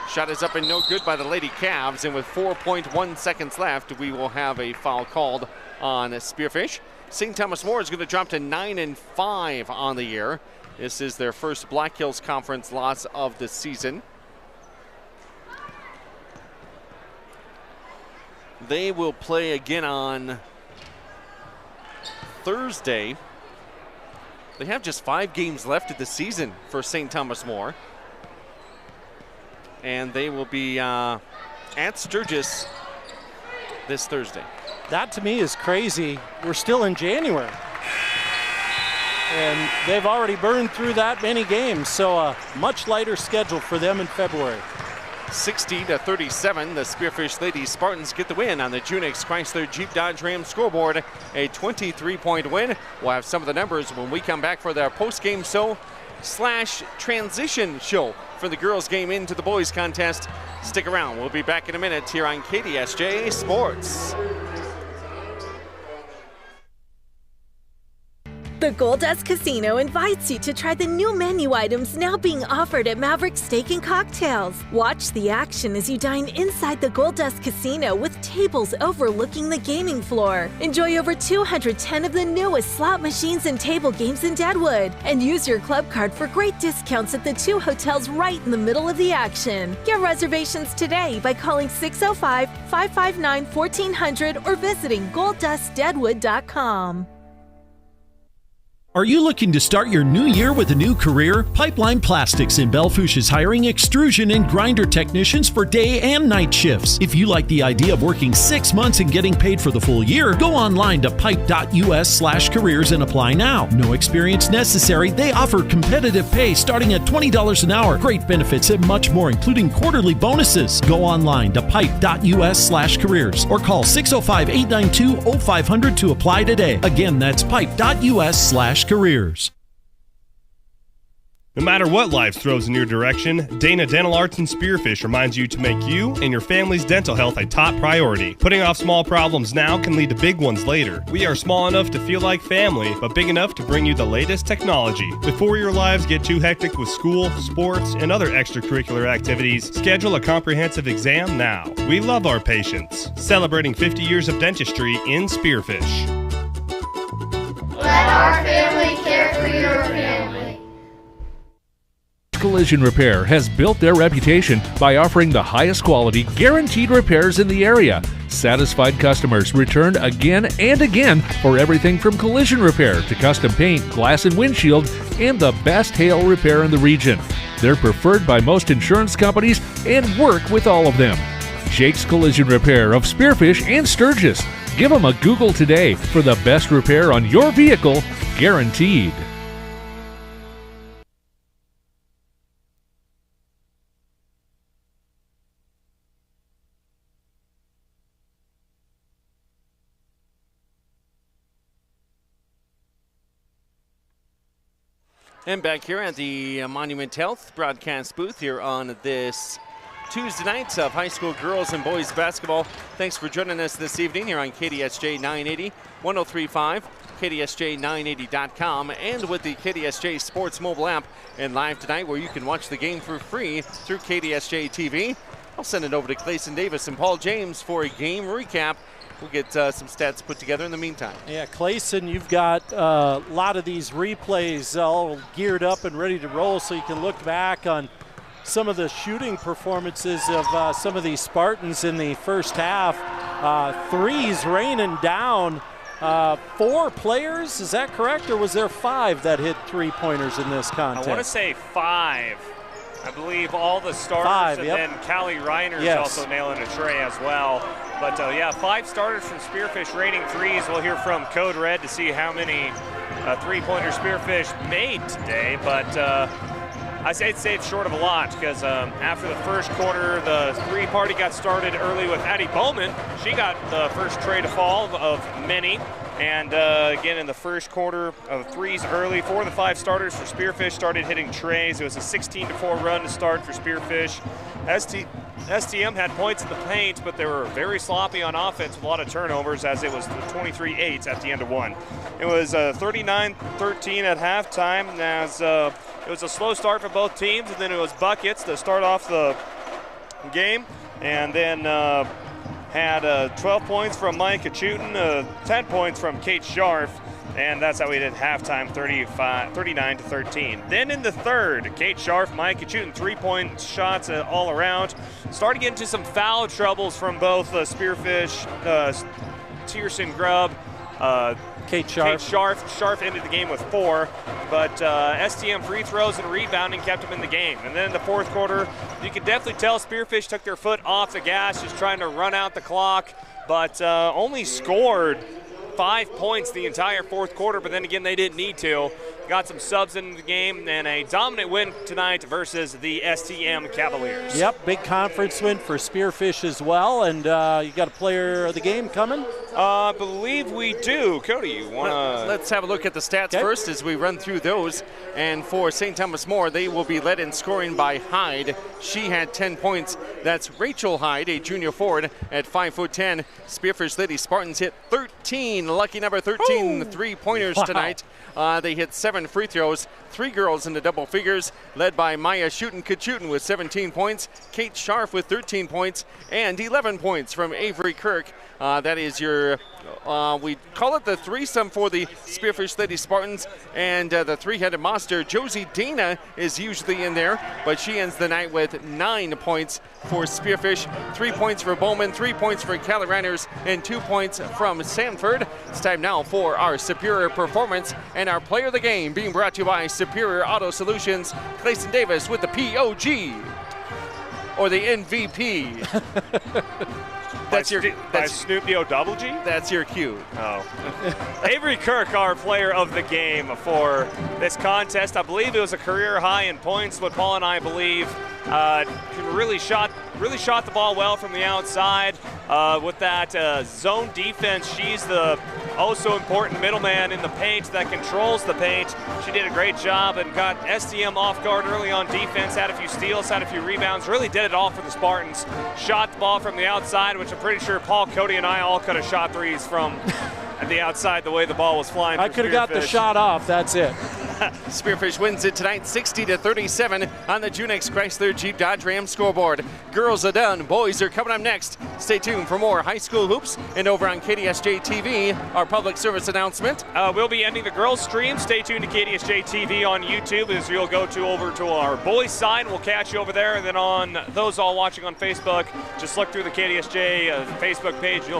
Shot is up and no good by the Lady Cavs, and with 4.1 seconds left, we will have a foul called on Spearfish. St. Thomas More is going to drop to 9-5 on the year. This is their first Black Hills Conference loss of the season. They will play again on Thursday. They have just 5 games left of the season for St. Thomas More. And they will be at Sturgis this Thursday. That to me is crazy. We're still in January. And they've already burned through that many games, so a much lighter schedule for them in February. 60-37, the Spearfish Lady Spartans get the win on the Junix Chrysler Jeep Dodge Ram scoreboard. A 23-point win. We'll have some of the numbers when we come back for their post-game show/transition show for the girls' game into the boys' contest. Stick around. We'll be back in a minute here on KDSJ Sports. The Goldust Casino invites you to try the new menu items now being offered at Maverick Steak and Cocktails. Watch the action as you dine inside the Goldust Casino with tables overlooking the gaming floor. Enjoy over 210 of the newest slot machines and table games in Deadwood. And use your club card for great discounts at the 2 hotels right in the middle of the action. Get reservations today by calling 605-559-1400 or visiting goldustdeadwood.com. Are you looking to start your new year with a new career? Pipeline Plastics in Belfouche is hiring extrusion and grinder technicians for day and night shifts. If you like the idea of working 6 months and getting paid for the full year, go online to pipe.us/careers and apply now. No experience necessary. They offer competitive pay starting at $20 an hour, great benefits, and much more, including quarterly bonuses. Go online to pipe.us/careers or call 605-892-0500 to apply today. Again, that's pipe.us/careers. No matter what life throws in your direction, Dana Dental Arts and Spearfish reminds you to make you and your family's dental health a top priority. Putting off small problems now can lead to big ones later. We are small enough to feel like family, but big enough to bring you the latest technology. Before your lives get too hectic with school, sports, and other extracurricular activities, schedule a comprehensive exam now. We love our patients. Celebrating 50 years of dentistry in Spearfish. Let our family care for your family. Collision Repair has built their reputation by offering the highest quality, guaranteed repairs in the area. Satisfied customers return again and again for everything from collision repair to custom paint, glass and windshield, and the best hail repair in the region. They're preferred by most insurance companies and work with all of them. Jake's Collision Repair of Spearfish and Sturgis. Give them a Google today for the best repair on your vehicle, guaranteed. And back here at the Monument Health broadcast booth here on this Tuesday night of high school girls and boys basketball. Thanks for joining us this evening here on KDSJ 980, 103.5, KDSJ980.com, and with the KDSJ Sports mobile app, and live tonight where you can watch the game for free through KDSJ-TV. I'll send it over to Clayson Davis and Paul James for a game recap. We'll get some stats put together in the meantime. Yeah, Clayson, you've got a lot of these replays all geared up and ready to roll, so you can look back on some of the shooting performances of some of these Spartans in the first half. Threes raining down. 4 players, is that correct, or was there 5 that hit three-pointers in this contest? I want to say 5. I believe all the starters, 5, and yep. then Callie Reiner's Yes. also nailing a tray as well. But yeah, 5 starters from Spearfish raining threes. We'll hear from Code Red to see how many three-pointer Spearfish made today. But I say it's short of a lot because after the first quarter, the three party got started early with Addie Bowman. She got the first tray to fall of many. And again, in the first quarter of threes early, 4 of the 5 starters for Spearfish started hitting trays. It was a 16-4 run to start for Spearfish. STM had points in the paint, but they were very sloppy on offense with a lot of turnovers, as it was the 23-8 at the end of one. It was 39-13 at halftime. As it was a slow start for both teams, and then it was buckets to start off the game. And then had 12 points from Micah Chutin, 10 points from Kate Scharf, and that's how we did halftime, 39-13. Then in the third, Kate Scharf, Micah Chutin, 3-point shots all around. Started getting into some foul troubles from both Spearfish, Tierson Grubb, Kate Scharf. Scharf ended the game with 4, but STM free throws and rebounding kept them in the game. And then in the fourth quarter, you could definitely tell Spearfish took their foot off the gas, just trying to run out the clock, but only scored 5 points the entire fourth quarter, but then again, they didn't need to. Got some subs into the game, and a dominant win tonight versus the STM Cavaliers. Yep, big conference win for Spearfish as well, and you got a player of the game coming? I believe we do. Cody, you want to? Let's have a look at the stats first as we run through those. And for St. Thomas More, they will be led in scoring by Hyde. She had 10 points. That's Rachel Hyde, a junior forward at 5'10". Spearfish Lady Spartans hit 13, lucky number 13 three-pointers tonight. They hit 7 free throws, 3 girls in the double figures, led by Maya Schutten-Kachutin with 17 points, Kate Scharf with 13 points, and 11 points from Avery Kirk. That is your for, we call it the threesome for the Spearfish Lady Spartans, and the three-headed monster. Josie Dana is usually in there, but she ends the night with 9 points for Spearfish, 3 points for Bowman, 3 points for Cavaliers, and 2 points from Sanford. It's time now for our Superior Performance and our Player of the Game, being brought to you by Superior Auto Solutions. Clayson Davis with the POG, or the MVP. That's Snoop D-O double G? That's your cue. Oh. Avery Kirk, our player of the game for this contest. I believe it was a career high in points. What Paul and I believe really shot the ball well from the outside. With that zone defense, she's the so important middleman in the paint that controls the paint. She did a great job and got STM off guard early on defense, had a few steals, had a few rebounds, really did it all for the Spartans. Shot the ball from the outside, which I'm pretty sure Paul, Cody, and I all could have shot threes from the outside the way the ball was flying. I could have got the shot off, that's it. Spearfish wins it tonight 60-37 on the Junix Chrysler Jeep Dodge Ram scoreboard. Girls are done, boys are coming up next. Stay tuned for more high school hoops, and over on KDSJ-TV, our public service announcement. We'll be ending the girls stream. Stay tuned to KDSJ-TV on YouTube as you'll go over to our boys side. We'll catch you over there, and then on those all watching on Facebook, just look through the KDSJ Facebook page. You'll